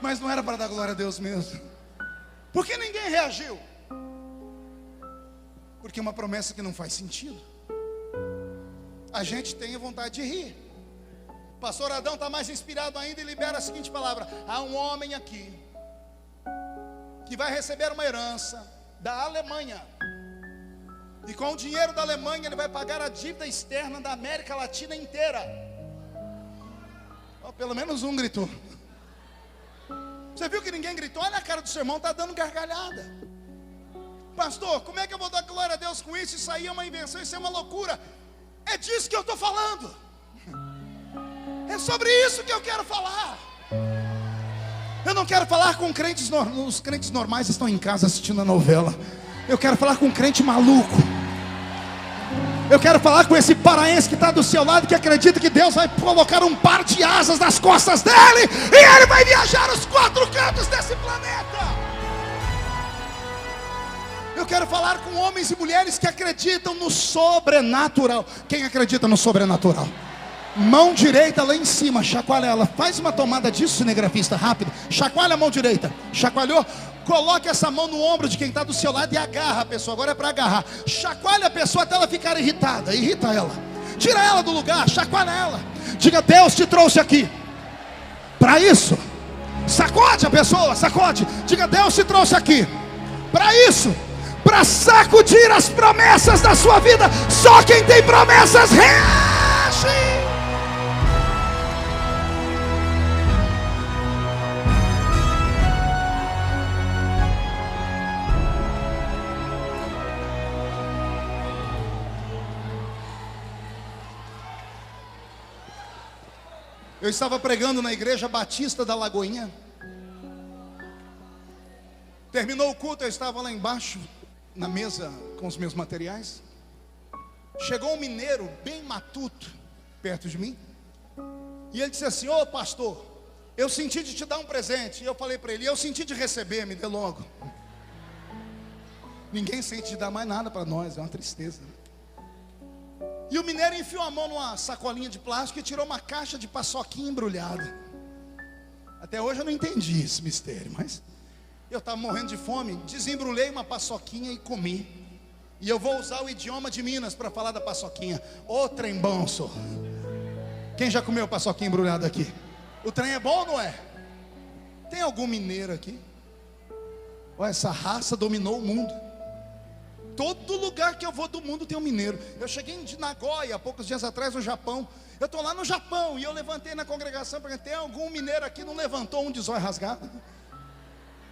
Mas não era para dar glória a Deus mesmo. Por que ninguém reagiu? Porque é uma promessa que não faz sentido. A gente tem a vontade de rir. Pastor Adão está mais inspirado ainda e libera a seguinte palavra: há um homem aqui que vai receber uma herança da Alemanha, e com o dinheiro da Alemanha ele vai pagar a dívida externa da América Latina inteira. Oh, pelo menos um gritou. Você viu que ninguém gritou? Olha a cara do seu irmão, está dando gargalhada. Pastor, como é que eu vou dar glória a Deus com isso? Isso aí é uma invenção, isso é uma loucura. É disso que eu estou falando. É sobre isso que eu quero falar. Eu não quero falar com crentes, os crentes normais estão em casa assistindo a novela. Eu quero falar com um crente maluco. Eu quero falar com esse paraense que está do seu lado, que acredita que Deus vai colocar um par de asas nas costas dele, e ele vai viajar os 4 cantos desse planeta. Eu quero falar com homens e mulheres que acreditam no sobrenatural. Quem acredita no sobrenatural? Mão direita lá em cima, chacoalha ela. Faz uma tomada disso, cinegrafista, rápido. Chacoalha a mão direita. Chacoalhou? Coloque essa mão no ombro de quem está do seu lado e agarra a pessoa. Agora é para agarrar. Chacoalha a pessoa até ela ficar irritada. Irrita ela. Tira ela do lugar, chacoalha ela. Diga: Deus te trouxe aqui para isso. Sacode a pessoa, sacode. Diga: Deus te trouxe aqui para isso, para sacudir as promessas da sua vida. Só quem tem promessas reage. Eu estava pregando na igreja Batista da Lagoinha. Terminou o culto, eu estava lá embaixo, na mesa com os meus materiais. Chegou um mineiro bem matuto perto de mim, e ele disse assim: ô pastor, eu senti de te dar um presente. E eu falei para ele: eu senti de receber, me dê logo. Ninguém sente de dar mais nada para nós, é uma tristeza. E o mineiro enfiou a mão numa sacolinha de plástico e tirou uma caixa de paçoquinha embrulhada. Até hoje eu não entendi esse mistério, mas eu estava morrendo de fome, desembrulhei uma paçoquinha e comi. E eu vou usar o idioma de Minas para falar da paçoquinha. Ô trem bom, sou. Quem já comeu paçoquinha embrulhada aqui? O trem é bom ou não é? Tem algum mineiro aqui? Olha, essa raça dominou o mundo. Todo lugar que eu vou do mundo tem um mineiro. Eu cheguei em Nagoya há poucos dias atrás, no Japão. Eu estou lá no Japão e eu levantei na congregação, perguntei: tem algum mineiro aqui? Não levantou um de zóio rasgado?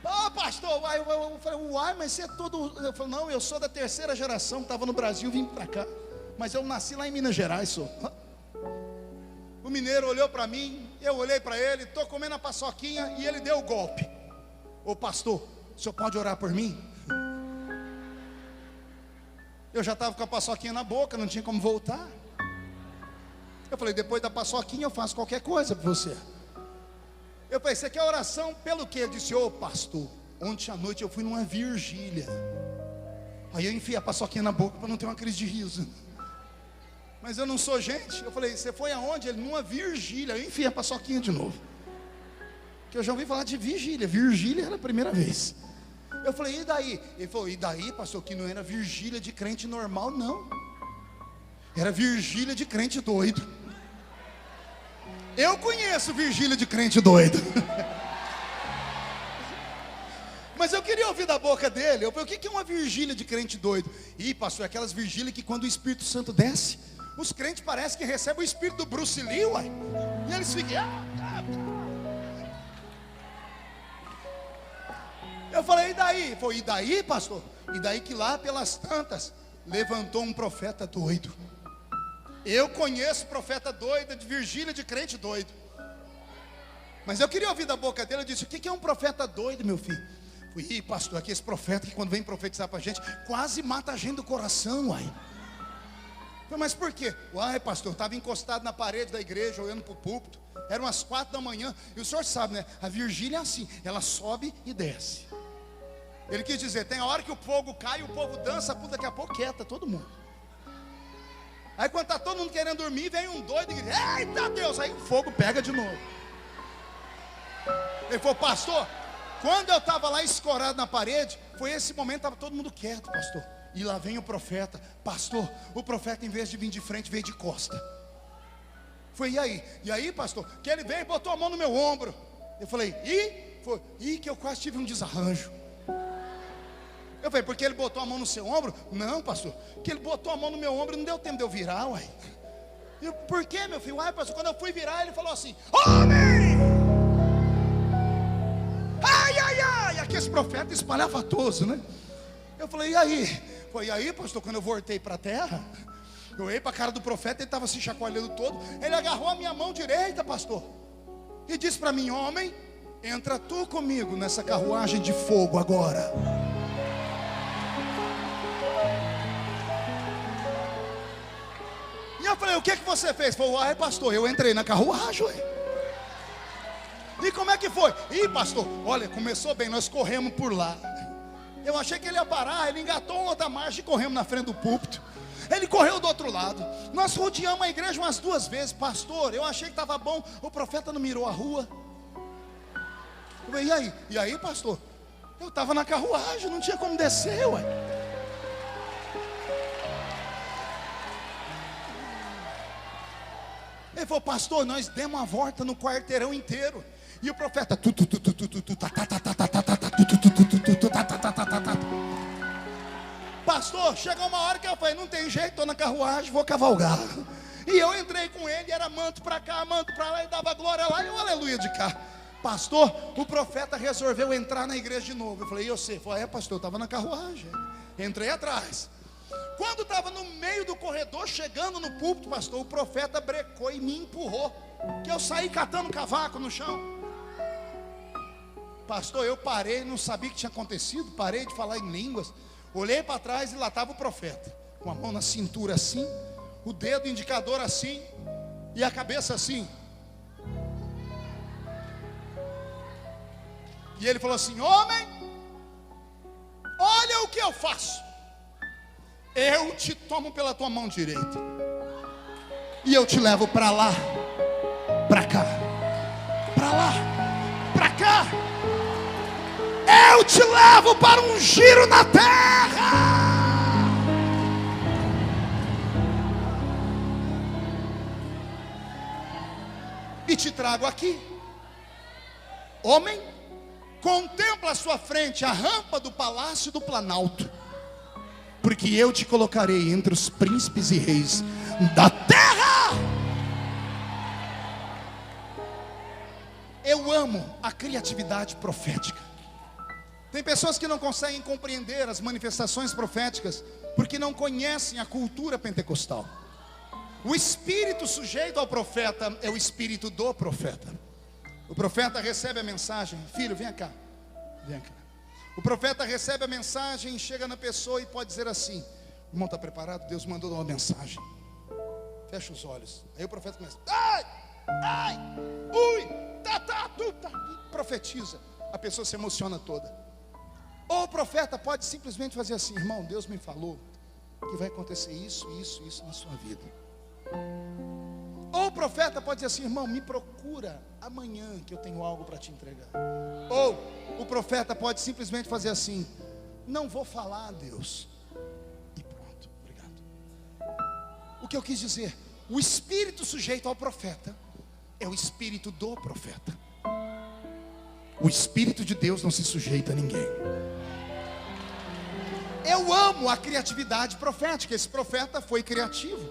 Ô pastor, eu falei: uai, mas você é todo... Eu falei: não, eu sou da 3ª geração, estava no Brasil, vim para cá, mas eu nasci lá em Minas Gerais, sou. O mineiro olhou para mim, eu olhei para ele, estou comendo a paçoquinha e ele deu o golpe. Ô pastor, o senhor pode orar por mim? Eu já estava com a paçoquinha na boca, não tinha como voltar. Eu falei: depois da paçoquinha eu faço qualquer coisa para você. Eu falei: você quer oração pelo quê? Ele disse: ô pastor, ontem à noite eu fui numa vigília. Aí eu enfiei a paçoquinha na boca para não ter uma crise de riso. Mas eu não sou gente. Eu falei: você foi aonde? Ele: numa vigília. Eu enfiei a paçoquinha de novo, que eu já ouvi falar de vigília. Vigília era a primeira vez. Eu falei: e daí? Ele falou: e daí, pastor, que não era vigília de crente normal, não. Era vigília de crente doido. Eu conheço vigília de crente doido. Mas eu queria ouvir da boca dele. Eu falei, o que é uma vigília de crente doido? Ih, pastor, é aquelas vigílias que quando o Espírito Santo desce, os crentes parecem que recebem o espírito do Bruce Lee, uai. E eles ficam... Eu falei, e daí? Ele falou, e daí, pastor? E daí que lá pelas tantas, levantou um profeta doido. Eu conheço profeta doido, de vigília de crente doido. Mas eu queria ouvir da boca dele. Eu disse, o que é um profeta doido, meu filho? Ih, pastor, aqui esse profeta que quando vem profetizar pra gente, quase mata a gente do coração, uai. Mas por quê? Uai, pastor, eu estava encostado na parede da igreja, olhando para o púlpito. Eram umas 4 da manhã. E o senhor sabe, né? A vigília é assim, ela sobe e desce. Ele quis dizer, tem a hora que o fogo cai, o povo dança, daqui a pouco quieta todo mundo. Aí quando está todo mundo querendo dormir, vem um doido e grita, eita Deus, aí o fogo pega de novo. Ele falou, pastor, quando eu estava lá escorado na parede, foi esse momento, estava todo mundo quieto, pastor. E lá vem o profeta, pastor, o profeta em vez de vir de frente, veio de costa. Foi, e aí? E aí, pastor, que ele veio e botou a mão no meu ombro. Eu falei, que eu quase tive um desarranjo. Eu falei, porque ele botou a mão no seu ombro? Não, pastor, que ele botou a mão no meu ombro e não deu tempo de eu virar, uai. Eu, por quê, meu filho? Uai, pastor, quando eu fui virar, ele falou assim, homem! Ai, ai, ai, aqui esse profeta espalhafatoso, né? Eu falei, e aí? Foi aí, pastor, quando eu voltei para a terra, eu olhei para a cara do profeta, ele estava se chacoalhando todo. Ele agarrou a minha mão direita, pastor, e disse para mim, homem, entra tu comigo nessa carruagem de fogo agora. E eu falei, o que você fez? Ele falou, pastor, eu entrei na carruagem. E como é que foi? Ih, pastor, olha, começou bem, nós corremos por lá. Eu achei que ele ia parar, ele engatou uma outra marcha e corremos na frente do púlpito. Ele correu do outro lado. Nós rodeamos a igreja umas 2 vezes. Pastor, eu achei que estava bom. O profeta não mirou a rua. Eu falei, e aí? E aí, pastor? Eu estava na carruagem, não tinha como descer, ué. Ele falou, pastor, nós demos uma volta no quarteirão inteiro. E o profeta pastor, chegou uma hora que eu falei, não tem jeito, estou na carruagem, vou cavalgar. E eu entrei com ele, era manto para cá, manto para lá, e dava glória lá, e o aleluia de cá. Pastor, o profeta resolveu entrar na igreja de novo. Eu falei, e você? Falei, pastor, eu estava na carruagem. Entrei atrás. Quando estava no meio do corredor, chegando no púlpito, pastor, o profeta brecou e me empurrou, que eu saí catando cavaco no chão. Pastor, eu parei, não sabia o que tinha acontecido, parei de falar em línguas, olhei para trás e lá estava o profeta, com a mão na cintura assim, o dedo indicador assim, e a cabeça assim. E ele falou assim, homem, olha o que eu faço. Eu te tomo pela tua mão direita, e eu te levo para lá, para cá, para lá, para cá. Eu te levo para um giro na terra. E te trago aqui. Homem, contempla à sua frente a rampa do palácio do Planalto, porque eu te colocarei entre os príncipes e reis da terra. Eu amo a criatividade profética. Tem pessoas que não conseguem compreender as manifestações proféticas porque não conhecem a cultura pentecostal. O espírito sujeito ao profeta é o espírito do profeta. O profeta recebe a mensagem, filho, vem cá, vem cá. O profeta recebe a mensagem, chega na pessoa e pode dizer assim, o irmão está preparado? Deus mandou dar uma mensagem. Fecha os olhos. Aí o profeta começa, ai, ai, ui, profetiza. A pessoa se emociona toda. Ou o profeta pode simplesmente fazer assim, irmão, Deus me falou que vai acontecer isso, isso, isso na sua vida. Ou o profeta pode dizer assim, irmão, me procura amanhã que eu tenho algo para te entregar. Ou o profeta pode simplesmente fazer assim, não vou falar a Deus. E pronto, obrigado. O que eu quis dizer, o espírito sujeito ao profeta é o espírito do profeta. O Espírito de Deus não se sujeita a ninguém. Eu amo a criatividade profética. Esse profeta foi criativo.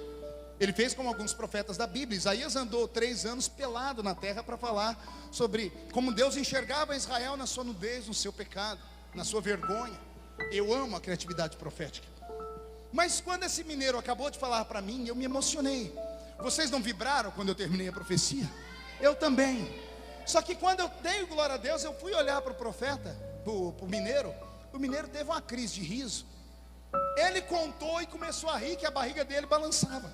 Ele fez como alguns profetas da Bíblia. Isaías andou 3 anos pelado na terra para falar sobre como Deus enxergava Israel na sua nudez, no seu pecado, na sua vergonha. Eu amo a criatividade profética. Mas quando esse mineiro acabou de falar para mim, eu me emocionei. Vocês não vibraram quando eu terminei a profecia? Eu também. Só que quando eu dei glória a Deus, eu fui olhar para o profeta, para o mineiro. O mineiro teve uma crise de riso. Ele contou e começou a rir, que a barriga dele balançava.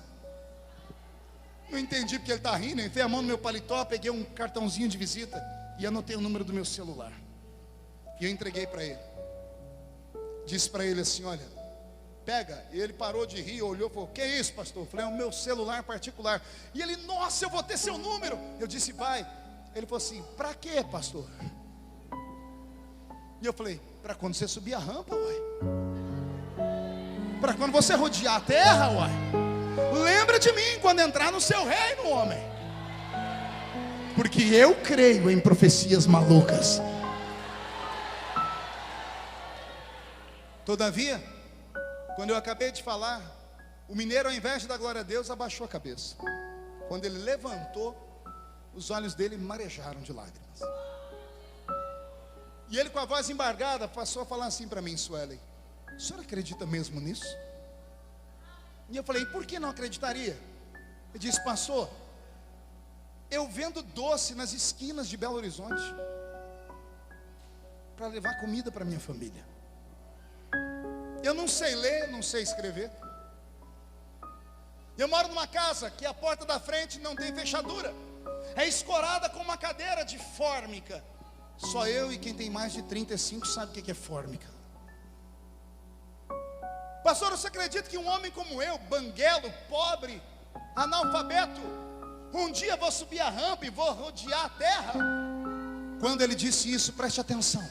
Não entendi porque ele está rindo. Eu enfiei a mão no meu paletó, peguei um cartãozinho de visita e anotei o número do meu celular. E eu entreguei para ele. Disse para ele assim: olha, pega. E ele parou de rir, olhou e falou: que é isso, pastor? Eu falei: é o meu celular particular. E ele: nossa, eu vou ter seu número. Eu disse: vai. Ele falou assim: para quê, pastor? E eu falei: para quando você subir a rampa, uai. Para quando você rodear a terra, uai. Lembra de mim quando entrar no seu reino, homem. Porque eu creio em profecias malucas. Todavia, quando eu acabei de falar, o mineiro, ao invés de dar glória a Deus, abaixou a cabeça. Quando ele levantou, os olhos dele marejaram de lágrimas. E ele, com a voz embargada, passou a falar assim para mim: Suelen, o senhor acredita mesmo nisso? E eu falei: por que não acreditaria? Ele disse: pastor, eu vendo doce nas esquinas de Belo Horizonte para levar comida para minha família. Eu não sei ler, não sei escrever. Eu moro numa casa que a porta da frente não tem fechadura, é escorada com uma cadeira de fórmica. Só eu e quem tem mais de 35 sabe o que é fórmica. Pastor, você acredita que um homem como eu, banguelo, pobre, analfabeto, um dia vou subir a rampa e vou rodear a terra? Quando ele disse isso, preste atenção.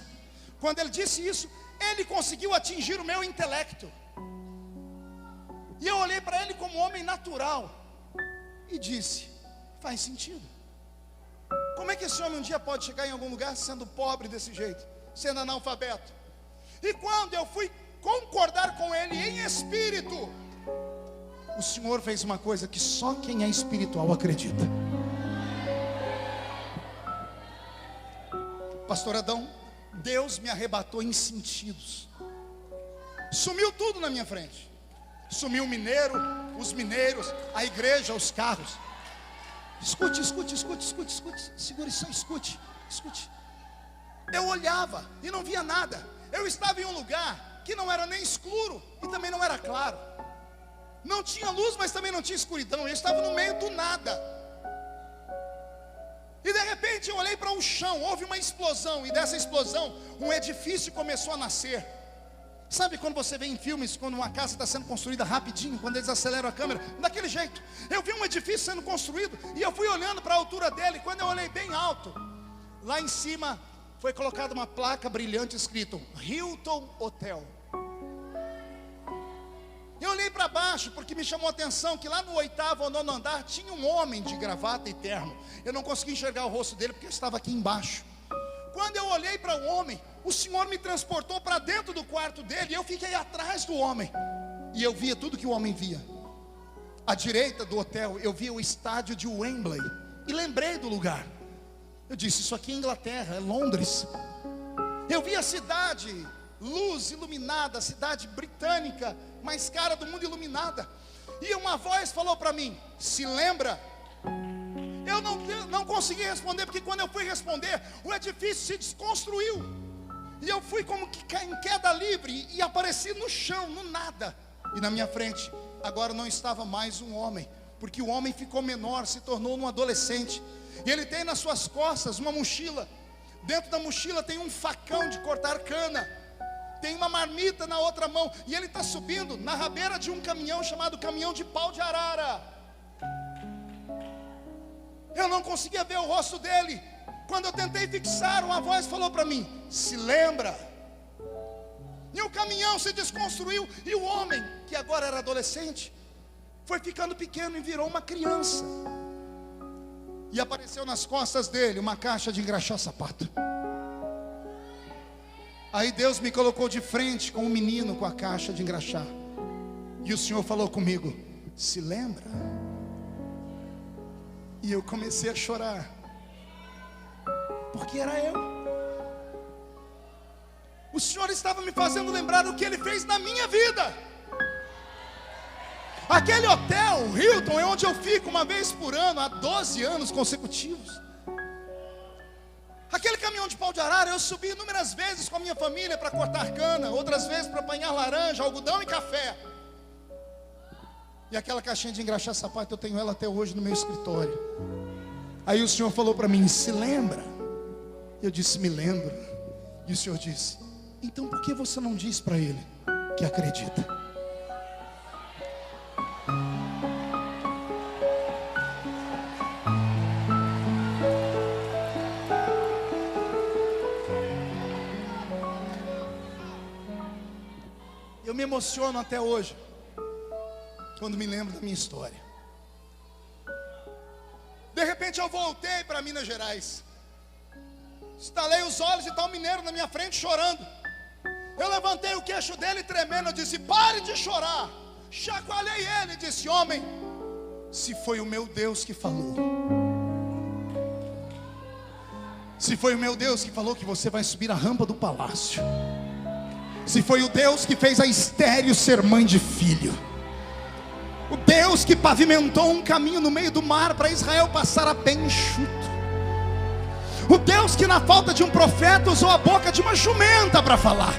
Quando ele disse isso, ele conseguiu atingir o meu intelecto. E eu olhei para ele como homem natural e disse: faz sentido. Como é que esse homem um dia pode chegar em algum lugar sendo pobre desse jeito, sendo analfabeto? E quando eu fui concordar com ele em espírito, o Senhor fez uma coisa que só quem é espiritual acredita. Pastor Adão, Deus me arrebatou em sentidos. Sumiu tudo na minha frente. Sumiu o mineiro, os mineiros, a igreja, os carros. Escute. Segure só, escute. Eu olhava e não via nada. Eu estava em um lugar que não era nem escuro e também não era claro. Não tinha luz, mas também não tinha escuridão. Eu estava no meio do nada. E de repente eu olhei para o chão, houve uma explosão. E dessa explosão, um edifício começou a nascer. Sabe quando você vê em filmes, quando uma casa está sendo construída rapidinho, quando eles aceleram a câmera? Daquele jeito. Eu vi um edifício sendo construído e eu fui olhando para a altura dele. Quando eu olhei bem alto, lá em cima foi colocada uma placa brilhante escrito Hilton Hotel. Eu olhei para baixo porque me chamou a atenção que lá no 8º ou 9º andar tinha um homem de gravata e terno. Eu não consegui enxergar o rosto dele porque eu estava aqui embaixo. Quando eu olhei para o homem, o Senhor me transportou para dentro do quarto dele. E eu fiquei atrás do homem. E eu via tudo que o homem via. À direita do hotel eu via o estádio de Wembley. E lembrei do lugar. Eu disse: isso aqui é Inglaterra, é Londres. Eu vi a cidade, luz iluminada, a cidade britânica mais cara do mundo iluminada. E uma voz falou para mim: se lembra? Eu não consegui responder, porque quando eu fui responder, o edifício se desconstruiu. E eu fui como que em queda livre e apareci no chão, no nada. E na minha frente, agora não estava mais um homem, porque o homem ficou menor, se tornou um adolescente. E ele tem nas suas costas uma mochila. Dentro da mochila tem um facão de cortar cana. Tem uma marmita na outra mão. E ele está subindo na rabeira de um caminhão chamado caminhão de pau de arara. Eu não conseguia ver o rosto dele. Quando eu tentei fixar, uma voz falou para mim: se lembra? E o caminhão se desconstruiu. E o homem, que agora era adolescente, foi ficando pequeno e virou uma criança. E apareceu nas costas dele uma caixa de engraxar sapato. Aí Deus me colocou de frente com um menino com a caixa de engraxar. E o Senhor falou comigo: se lembra? E eu comecei a chorar, porque era eu. O Senhor estava me fazendo lembrar o que Ele fez na minha vida. Aquele hotel, Hilton, é onde eu fico uma vez por ano, há 12 anos consecutivos. Aquele caminhão de pau de arara, eu subi inúmeras vezes com a minha família para cortar cana, outras vezes para apanhar laranja, algodão e café. E aquela caixinha de engraxar sapato, eu tenho ela até hoje no meu escritório. Aí o Senhor falou para mim: se lembra? Eu disse: me lembro. E o Senhor disse: então por que você não diz para ele que acredita? Eu me emociono até hoje quando me lembro da minha história. De repente eu voltei para Minas Gerais. Estalei os olhos e está um mineiro na minha frente chorando. Eu levantei o queixo dele tremendo. Eu disse: pare de chorar. Chacoalhei ele e disse: homem, se foi o meu Deus que falou, se foi o meu Deus que falou que você vai subir a rampa do palácio, se foi o Deus que fez a estéril ser mãe de filho, o Deus que pavimentou um caminho no meio do mar para Israel passar a pé enxuto, o Deus que na falta de um profeta usou a boca de uma jumenta para falar,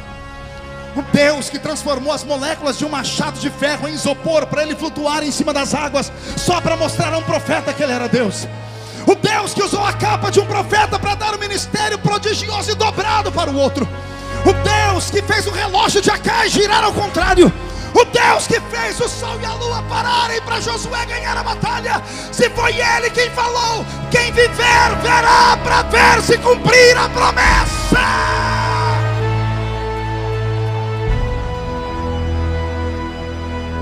o Deus que transformou as moléculas de um machado de ferro em isopor para ele flutuar em cima das águas, só para mostrar a um profeta que ele era Deus, o Deus que usou a capa de um profeta para dar um ministério prodigioso e dobrado para o outro, o Deus que fez o relógio de Acai girar ao contrário, o Deus que fez o sol e a lua pararem para Josué ganhar a batalha. Se foi Ele quem falou, quem viver verá para ver se cumprir a promessa.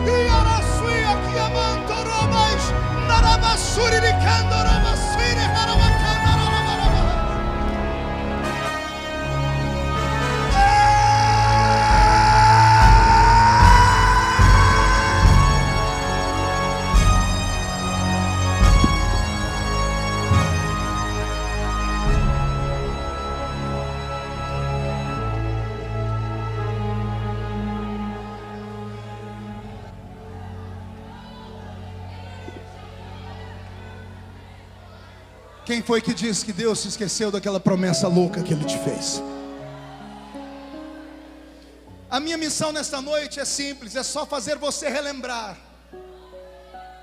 E Araçui aqui amanto robas, narabassuri de candorabasiri harabacana. Quem foi que disse que Deus se esqueceu daquela promessa louca que Ele te fez? A minha missão nesta noite é simples, é só fazer você relembrar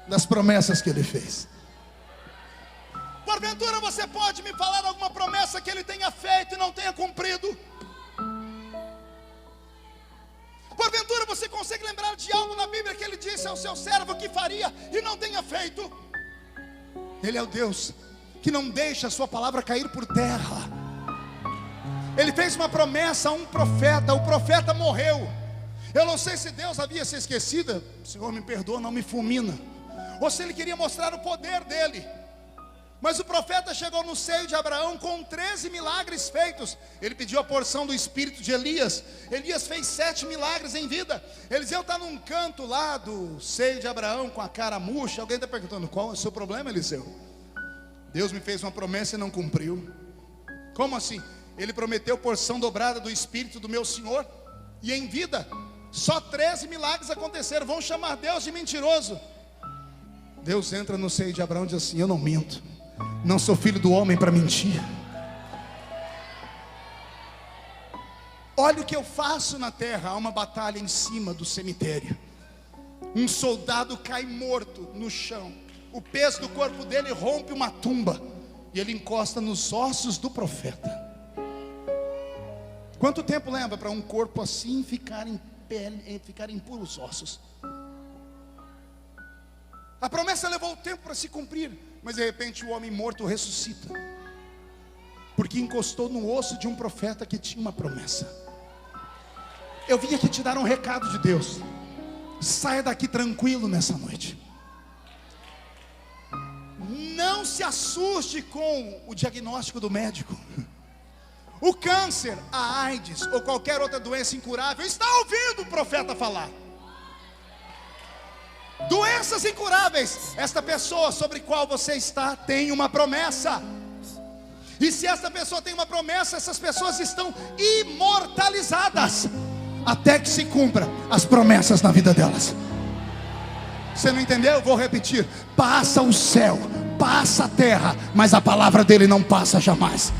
das promessas que Ele fez. Porventura você pode me falar alguma promessa que Ele tenha feito e não tenha cumprido? Porventura você consegue lembrar de algo na Bíblia que Ele disse ao seu servo que faria e não tenha feito? Ele é o Deus que não deixa a sua palavra cair por terra. Ele fez uma promessa a um profeta, o profeta morreu. Eu não sei se Deus havia se esquecido, Senhor me perdoa, não me fulmina, ou se Ele queria mostrar o poder dele. Mas o profeta chegou no seio de Abraão com 13 milagres feitos. Ele pediu a porção do espírito de Elias. Elias fez 7 milagres em vida. Eliseu está num canto lá do seio de Abraão com a cara murcha. Alguém está perguntando: qual é o seu problema, Eliseu? Deus me fez uma promessa e não cumpriu. Como assim? Ele prometeu porção dobrada do espírito do meu Senhor, e em vida só 13 milagres aconteceram. Vão chamar Deus de mentiroso. Deus entra no seio de Abraão e diz assim: eu não minto, não sou filho do homem para mentir. Olha o que eu faço na terra. Há uma batalha em cima do cemitério. Um soldado cai morto no chão. O peso do corpo dele rompe uma tumba, e ele encosta nos ossos do profeta. Quanto tempo leva para um corpo assim ficar em pele, ficar em puros ossos? A promessa levou tempo para se cumprir, mas de repente o homem morto ressuscita, porque encostou no osso de um profeta que tinha uma promessa. Eu vim aqui te dar um recado de Deus. Saia daqui tranquilo nessa noite. Não se assuste com o diagnóstico do médico. O câncer, a AIDS ou qualquer outra doença incurável está ouvindo o profeta falar. Doenças incuráveis, esta pessoa sobre qual você está tem uma promessa. E se esta pessoa tem uma promessa, essas pessoas estão imortalizadas até que se cumpra as promessas na vida delas. Você não entendeu? Eu vou repetir. Passa o céu, passa a terra, mas a palavra dele não passa jamais.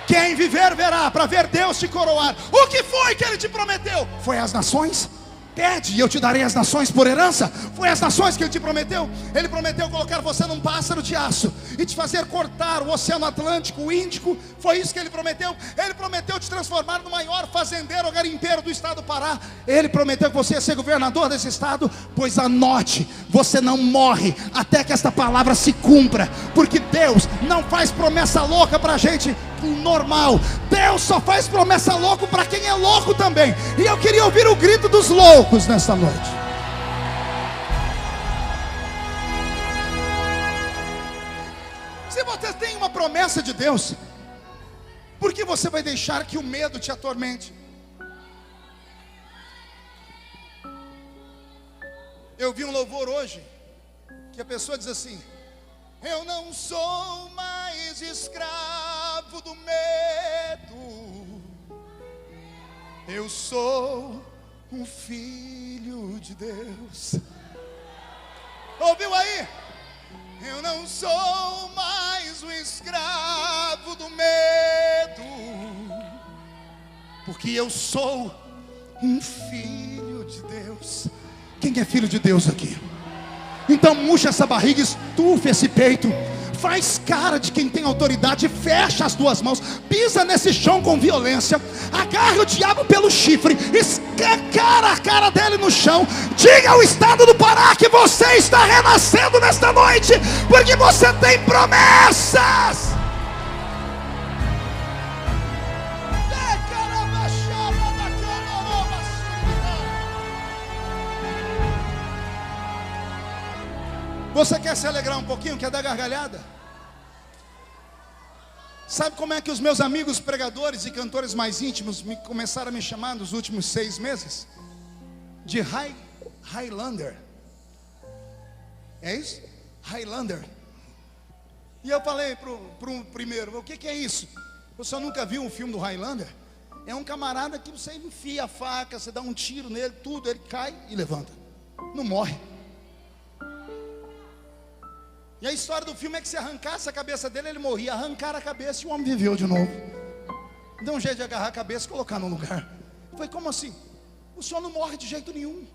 Quem viver verá, para ver Deus te coroar. O que foi que ele te prometeu? Foi as nações? Pede e eu te darei as nações por herança. Foi as nações que ele te prometeu. Ele prometeu colocar você num pássaro de aço e te fazer cortar o Oceano Atlântico, o Índico. Foi isso que ele prometeu. Ele prometeu te transformar no maior fazendeiro ou garimpeiro do estado do Pará. Ele prometeu que você ia ser governador desse estado. Pois anote, você não morre até que esta palavra se cumpra, porque Deus não faz promessa louca pra gente normal. Deus só faz promessa louca para quem é louco também. E eu queria ouvir o grito dos loucos nesta noite. Se você tem uma promessa de Deus, por que você vai deixar que o medo te atormente? Eu vi um louvor hoje que a pessoa diz assim: eu não sou mais escravo do medo, eu sou um filho de Deus. Ouviu aí? Eu não sou mais um escravo do medo, porque eu sou um filho de Deus. Quem é filho de Deus aqui? Então murcha essa barriga, estufa esse peito, faz cara de quem tem autoridade, fecha as duas mãos, pisa nesse chão com violência, agarra o diabo pelo chifre, escancara a cara dele no chão, diga ao estado do Pará que você está renascendo nesta noite, porque você tem promessas. Você quer se alegrar um pouquinho? Quer dar gargalhada? Sabe como é que os meus amigos pregadores e cantores mais íntimos começaram a me chamar nos últimos 6 meses? De Highlander. É isso? Highlander. E eu falei pro primeiro: o que é isso? Você nunca viu um filme do Highlander? É um camarada que você enfia a faca, você dá um tiro nele, tudo, ele cai e levanta, não morre. E a história do filme é que se arrancasse a cabeça dele, ele morria. Arrancaram a cabeça e o homem viveu de novo. Deu um jeito de agarrar a cabeça e colocar no lugar. Foi como assim? O senhor não morre de jeito nenhum.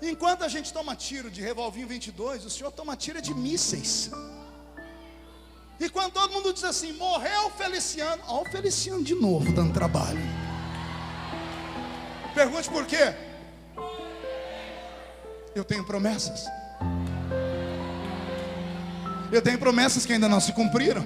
Enquanto a gente toma tiro de revolvinho 22, o senhor toma tiro de mísseis. E quando todo mundo diz assim: morreu o Feliciano, ó, o Feliciano de novo dando trabalho. Pergunte por quê? Eu tenho promessas. Eu tenho promessas que ainda não se cumpriram.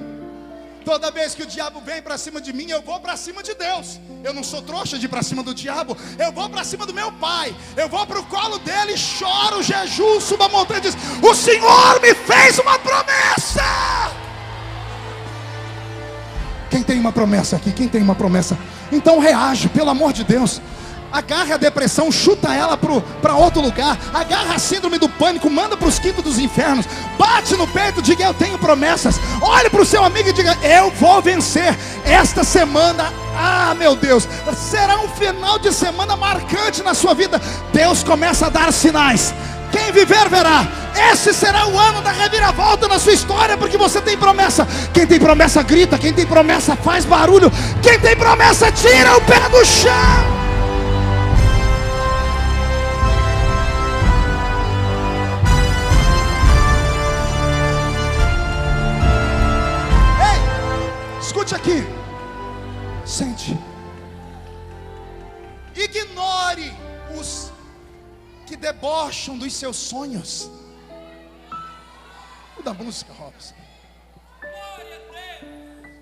Toda vez que o diabo vem para cima de mim, eu vou para cima de Deus. Eu não sou trouxa de ir para cima do diabo. Eu vou para cima do meu pai. Eu vou para o colo dele, choro, jejuo, subo a montanha e diz: o Senhor me fez uma promessa. Quem tem uma promessa aqui? Quem tem uma promessa? Então reage, pelo amor de Deus. Agarra a depressão, chuta ela para outro lugar. Agarra a síndrome do pânico, manda para os quintos dos infernos. Bate no peito, diga: eu tenho promessas. Olhe para o seu amigo e diga: eu vou vencer. Esta semana, meu Deus, será um final de semana marcante na sua vida. Deus começa a dar sinais. Quem viver verá. Esse será o ano da reviravolta na sua história, porque você tem promessa. Quem tem promessa grita, quem tem promessa faz barulho. Quem tem promessa tira o pé do chão. Escute aqui, sente. Ignore os que debocham dos seus sonhos. Muda a música, Robson.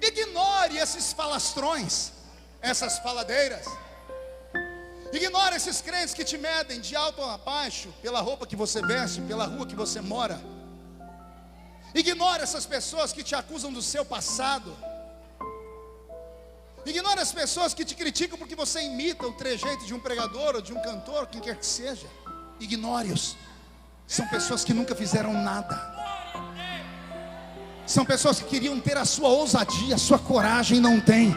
Ignore esses falastrões, essas faladeiras. Ignore esses crentes que te medem de alto a baixo pela roupa que você veste, pela rua que você mora. Ignore essas pessoas que te acusam do seu passado. Ignore as pessoas que te criticam porque você imita o trejeito de um pregador ou de um cantor, quem quer que seja. Ignore-os. São pessoas que nunca fizeram nada. São pessoas que queriam ter a sua ousadia, a sua coragem, e não tem.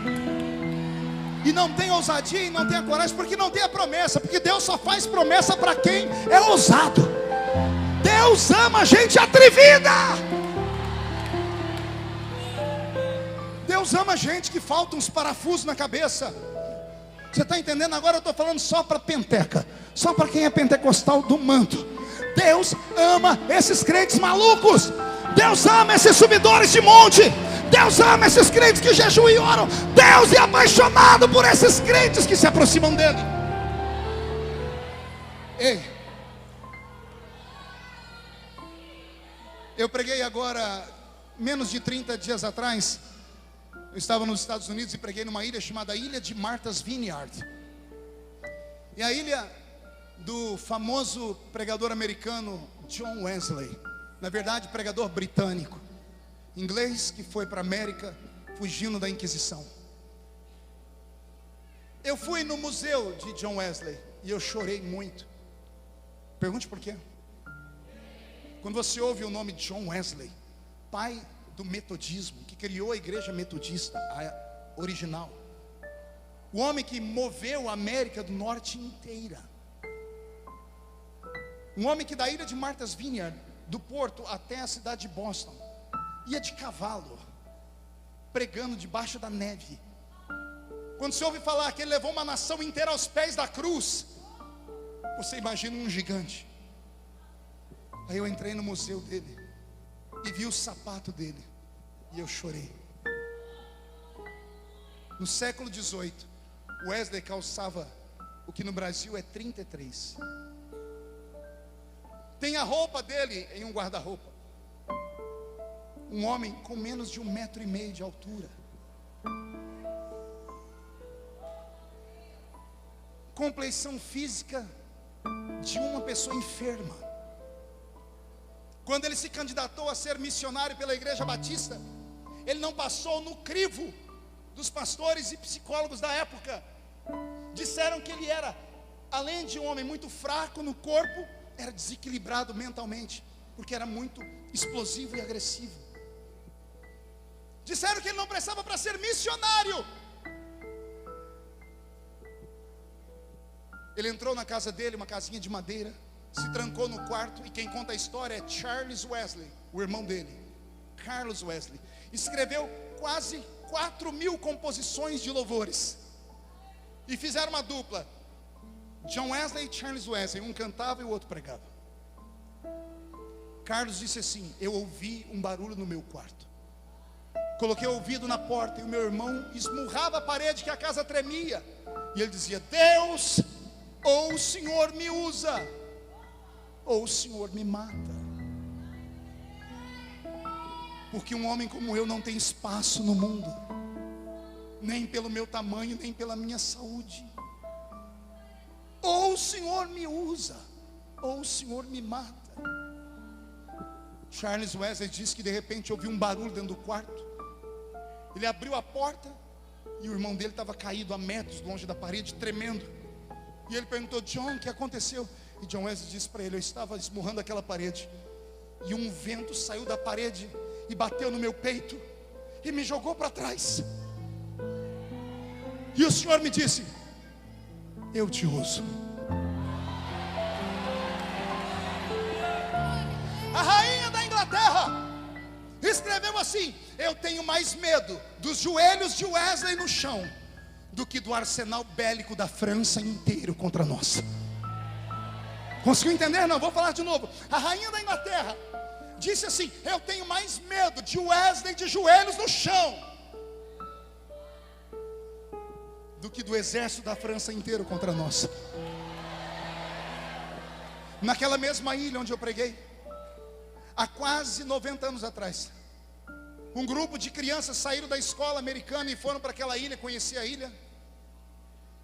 E não tem ousadia e não tem a coragem porque não tem a promessa. Porque Deus só faz promessa para quem é ousado. Deus ama gente atrevida. Deus ama gente que falta uns parafusos na cabeça. Você está entendendo? Agora eu estou falando só para penteca, só para quem é pentecostal do manto. Deus ama esses crentes malucos. Deus ama esses subidores de monte. Deus ama esses crentes que jejuam e oram. Deus é apaixonado por esses crentes que se aproximam dele. Ei, eu preguei agora, menos de 30 dias atrás. Eu estava nos Estados Unidos e preguei numa ilha chamada Ilha de Martha's Vineyard. E a ilha do famoso pregador americano John Wesley. Na verdade, pregador britânico, inglês, que foi para a América fugindo da Inquisição. Eu fui no museu de John Wesley e eu chorei muito. Pergunte por quê. Quando você ouve o nome de John Wesley, pai do metodismo, que criou a igreja metodista, a original, o homem que moveu a América do Norte inteira, um homem que da ilha de Martha's Vineyard, do porto até a cidade de Boston, ia de cavalo, pregando debaixo da neve. Quando você ouve falar que ele levou uma nação inteira aos pés da cruz, você imagina um gigante. Aí eu entrei no museu dele e vi o sapato dele e eu chorei. No século XVIII, Wesley calçava o que no Brasil é 33. Tem a roupa dele em um guarda-roupa. Um homem com menos de 1,5 metro de altura, compleição física de uma pessoa enferma. Quando ele se candidatou a ser missionário pela Igreja Batista, ele não passou no crivo dos pastores e psicólogos da época. Disseram que ele era, além de um homem muito fraco no corpo, era desequilibrado mentalmente, porque era muito explosivo e agressivo. Disseram que ele não prestava para ser missionário. Ele entrou na casa dele, uma casinha de madeira, se trancou no quarto, e quem conta a história é Charles Wesley, o irmão dele, Carlos Wesley. Escreveu quase 4.000 composições de louvores, e fizeram uma dupla, John Wesley e Charles Wesley. Um cantava e o outro pregava. Carlos disse assim: eu ouvi um barulho no meu quarto, coloquei o ouvido na porta e o meu irmão esmurrava a parede que a casa tremia. E ele dizia: Deus, ou o Senhor me usa, ou o Senhor me mata. Porque um homem como eu não tem espaço no mundo, nem pelo meu tamanho, nem pela minha saúde. Ou o Senhor me usa, ou o Senhor me mata. Charles Wesley disse que de repente ouviu um barulho dentro do quarto. Ele abriu a porta e o irmão dele estava caído a metros longe da parede, tremendo. E ele perguntou: John, o que aconteceu? E John Wesley disse para ele: eu estava esmurrando aquela parede, e um vento saiu da parede e bateu no meu peito e me jogou para trás. E o Senhor me disse: eu te uso. A rainha da Inglaterra escreveu assim: eu tenho mais medo dos joelhos de Wesley no chão do que do arsenal bélico da França inteiro contra nós. Conseguiu entender? Não, vou falar de novo. A rainha da Inglaterra disse assim: eu tenho mais medo de Wesley de joelhos no chão do que do exército da França inteiro contra nós. Naquela mesma ilha onde eu preguei, há quase 90 anos atrás, um grupo de crianças saíram da escola americana e foram para aquela ilha, conhecer a ilha.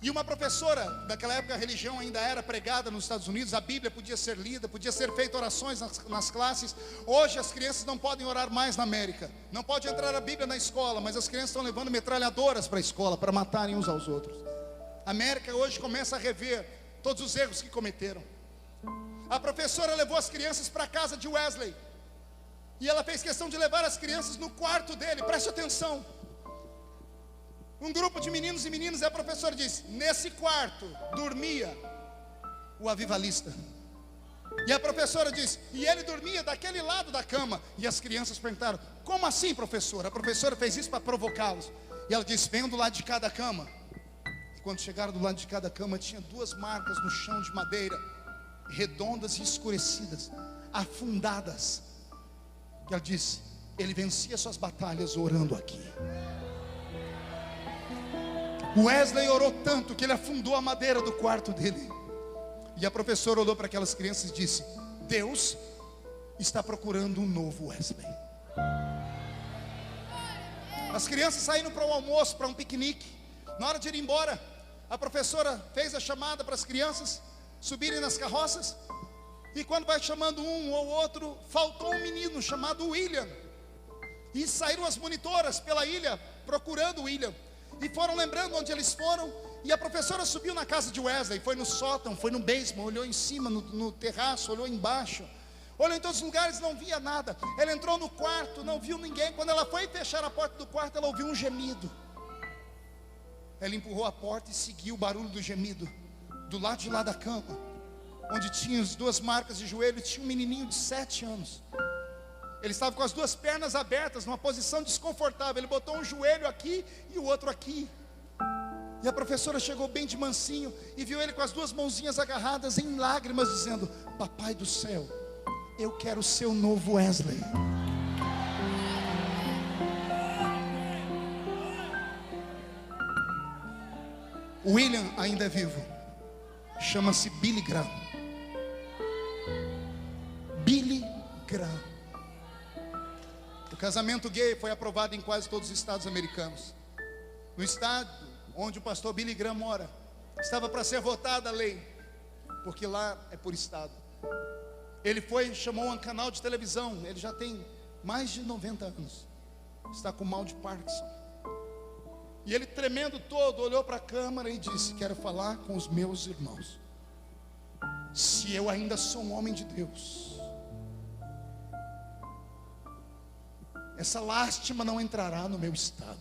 E uma professora, daquela época a religião ainda era pregada nos Estados Unidos, a Bíblia podia ser lida, podia ser feita orações nas classes. Hoje as crianças não podem orar mais na América, não pode entrar a Bíblia na escola, mas as crianças estão levando metralhadoras para a escola, para matarem uns aos outros. A América hoje começa a rever todos os erros que cometeram. A professora levou as crianças para a casa de Wesley, e ela fez questão de levar as crianças no quarto dele, preste atenção. Um grupo de meninos e meninas, e a professora disse: nesse quarto dormia o avivalista. E a professora disse: e ele dormia daquele lado da cama. E as crianças perguntaram: como assim, professora? A professora fez isso para provocá-los. E ela disse: venham do lado de cada cama. E quando chegaram do lado de cada cama, tinha duas marcas no chão de madeira, redondas e escurecidas, afundadas. E ela disse: ele vencia suas batalhas orando aqui. Wesley orou tanto que ele afundou a madeira do quarto dele. E a professora olhou para aquelas crianças e disse: Deus está procurando um novo Wesley. As crianças saíram para o almoço, para um piquenique. Na hora de ir embora, a professora fez a chamada para as crianças subirem nas carroças. E quando vai chamando um ou outro, faltou um menino chamado William. E saíram as monitoras pela ilha procurando o William. E foram lembrando onde eles foram. E a professora subiu na casa de Wesley, foi no sótão, foi no basement, olhou em cima, no terraço, olhou embaixo, olhou em todos os lugares, não via nada. Ela entrou no quarto, não viu ninguém. Quando ela foi fechar a porta do quarto, ela ouviu um gemido. Ela empurrou a porta e seguiu o barulho do gemido. Do lado de lá da cama, onde tinha as duas marcas de joelho, tinha um menininho de 7 anos. Ele estava com as duas pernas abertas, numa posição desconfortável. Ele botou um joelho aqui e o outro aqui. E a professora chegou bem de mansinho e viu ele com as duas mãozinhas agarradas em lágrimas, dizendo: papai do céu, eu quero ser o novo Wesley. O William ainda é vivo. Chama-se Billy Graham. Billy Graham. O casamento gay foi aprovado em quase todos os estados americanos. No estado onde o pastor Billy Graham mora, estava para ser votada a lei, porque lá é por estado. Ele chamou um canal de televisão. Ele já tem mais de 90 anos, está com mal de Parkinson. E ele, tremendo todo, olhou para a câmera e disse: quero falar com os meus irmãos. Se eu ainda sou um homem de Deus, essa lástima não entrará no meu estado.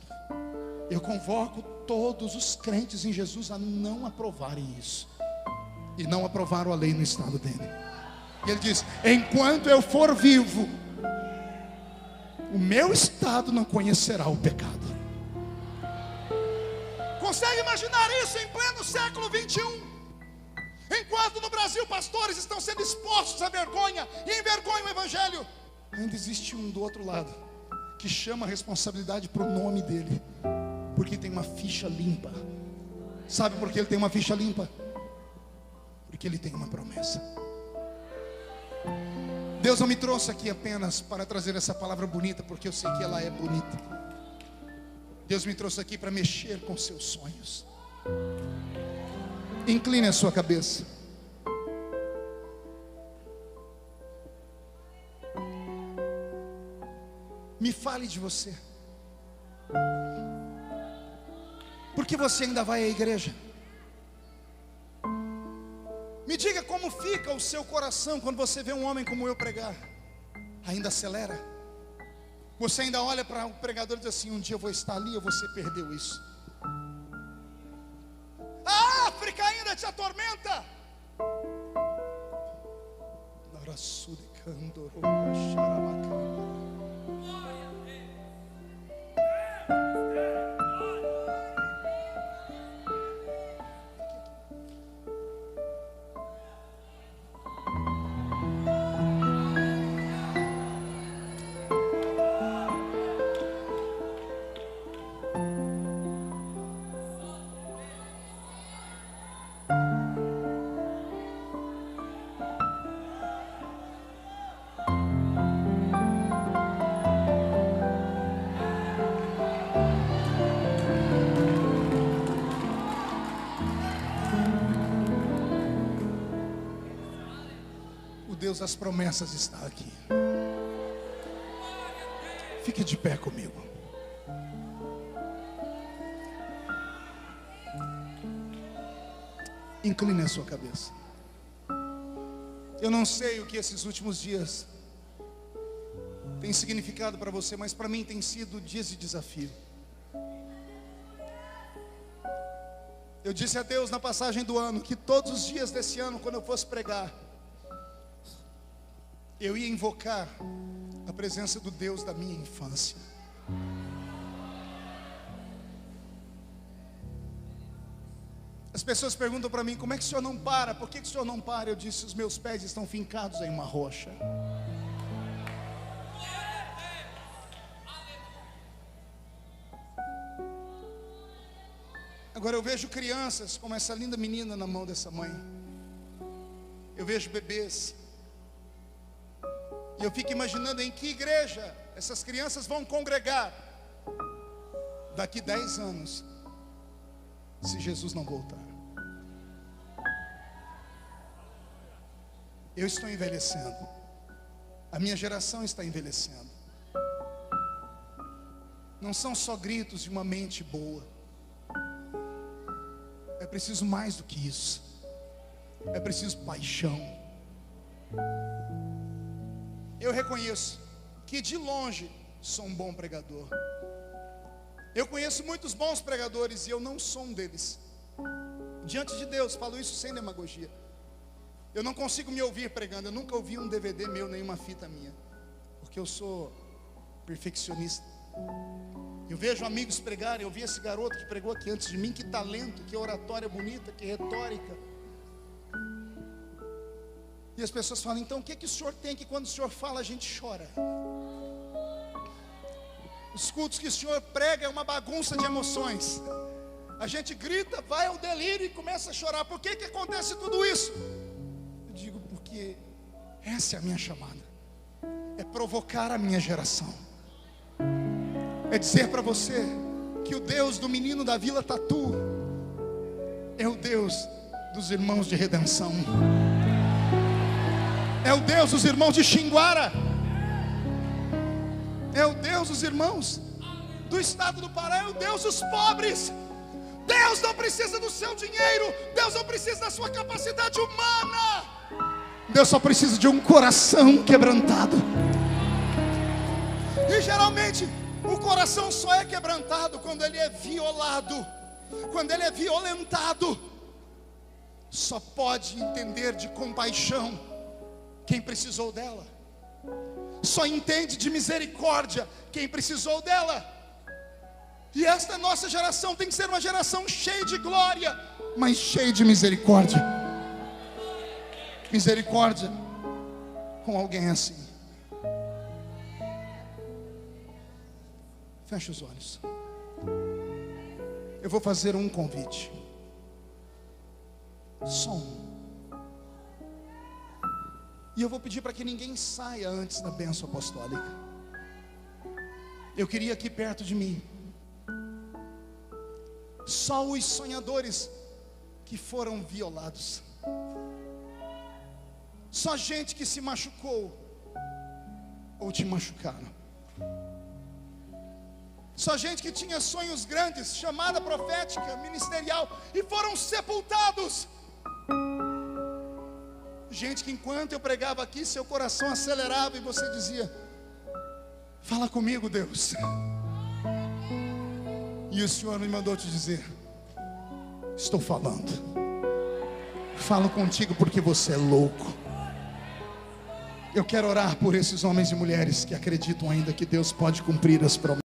Eu convoco todos os crentes em Jesus a não aprovarem isso. E não aprovaram a lei no estado dele. E ele diz: enquanto eu for vivo, o meu estado não conhecerá o pecado. Consegue imaginar isso em pleno século 21? Enquanto no Brasil pastores estão sendo expostos à vergonha e envergonham o evangelho, ainda existe um do outro lado que chama a responsabilidade para o nome dele, porque tem uma ficha limpa. Sabe por que ele tem uma ficha limpa? Porque ele tem uma promessa. Deus não me trouxe aqui apenas para trazer essa palavra bonita, porque eu sei que ela é bonita. Deus me trouxe aqui para mexer com seus sonhos. Incline a sua cabeça. Me fale de você. Por que você ainda vai à igreja? Me diga como fica o seu coração quando você vê um homem como eu pregar. Ainda acelera? Você ainda olha para o pregador e diz assim: um dia eu vou estar ali, ou você perdeu isso? A África ainda te atormenta? Deus das promessas está aqui. Fique de pé comigo. Incline a sua cabeça. Eu não sei o que esses últimos dias tem significado para você, mas para mim tem sido dias de desafio. Eu disse a Deus na passagem do ano que todos os dias desse ano, quando eu fosse pregar, eu ia invocar a presença do Deus da minha infância. As pessoas perguntam para mim: como é que o senhor não para? Por que o senhor não para? Eu disse: os meus pés estão fincados em uma rocha. Agora eu vejo crianças como essa linda menina na mão dessa mãe. Eu vejo bebês. E eu fico imaginando em que igreja essas crianças vão congregar daqui 10 anos, se Jesus não voltar. Eu estou envelhecendo. A minha geração está envelhecendo. Não são só gritos de uma mente boa. É preciso mais do que isso. É preciso paixão. Eu reconheço que de longe sou um bom pregador. Eu conheço muitos bons pregadores e eu não sou um deles. Diante de Deus, falo isso sem demagogia. Eu não consigo me ouvir pregando. Eu nunca ouvi um DVD meu, nem uma fita minha, porque eu sou perfeccionista. Eu vejo amigos pregarem. Eu vi esse garoto que pregou aqui antes de mim. Que talento, que oratória bonita, que retórica. E as pessoas falam: então o que o senhor tem que quando o senhor fala a gente chora? Os cultos que o senhor prega é uma bagunça de emoções. A gente grita, vai ao delírio e começa a chorar. Por que acontece tudo isso? Eu digo: porque essa é a minha chamada. É provocar a minha geração. É dizer para você que o Deus do menino da Vila Tatu é o Deus dos irmãos de redenção. É o Deus dos irmãos de Xinguara. É o Deus dos irmãos do estado do Pará. É o Deus dos pobres. Deus não precisa do seu dinheiro. Deus não precisa da sua capacidade humana. Deus só precisa de um coração quebrantado. E geralmente o coração só é quebrantado quando ele é violado, quando ele é violentado. Só pode entender de compaixão quem precisou dela. Só entende de misericórdia quem precisou dela. E esta nossa geração tem que ser uma geração cheia de glória, mas cheia de misericórdia. Misericórdia com alguém assim. Feche os olhos. Eu vou fazer um convite. Só um. E eu vou pedir para que ninguém saia antes da bênção apostólica. Eu queria aqui perto de mim só os sonhadores que foram violados. Só gente que se machucou ou te machucaram. Só gente que tinha sonhos grandes, chamada profética, ministerial, e foram sepultados. Gente que enquanto eu pregava aqui, seu coração acelerava e você dizia: fala comigo, Deus. E o Senhor me mandou te dizer: estou falando. Falo contigo porque você é louco. Eu quero orar por esses homens e mulheres que acreditam ainda que Deus pode cumprir as promessas.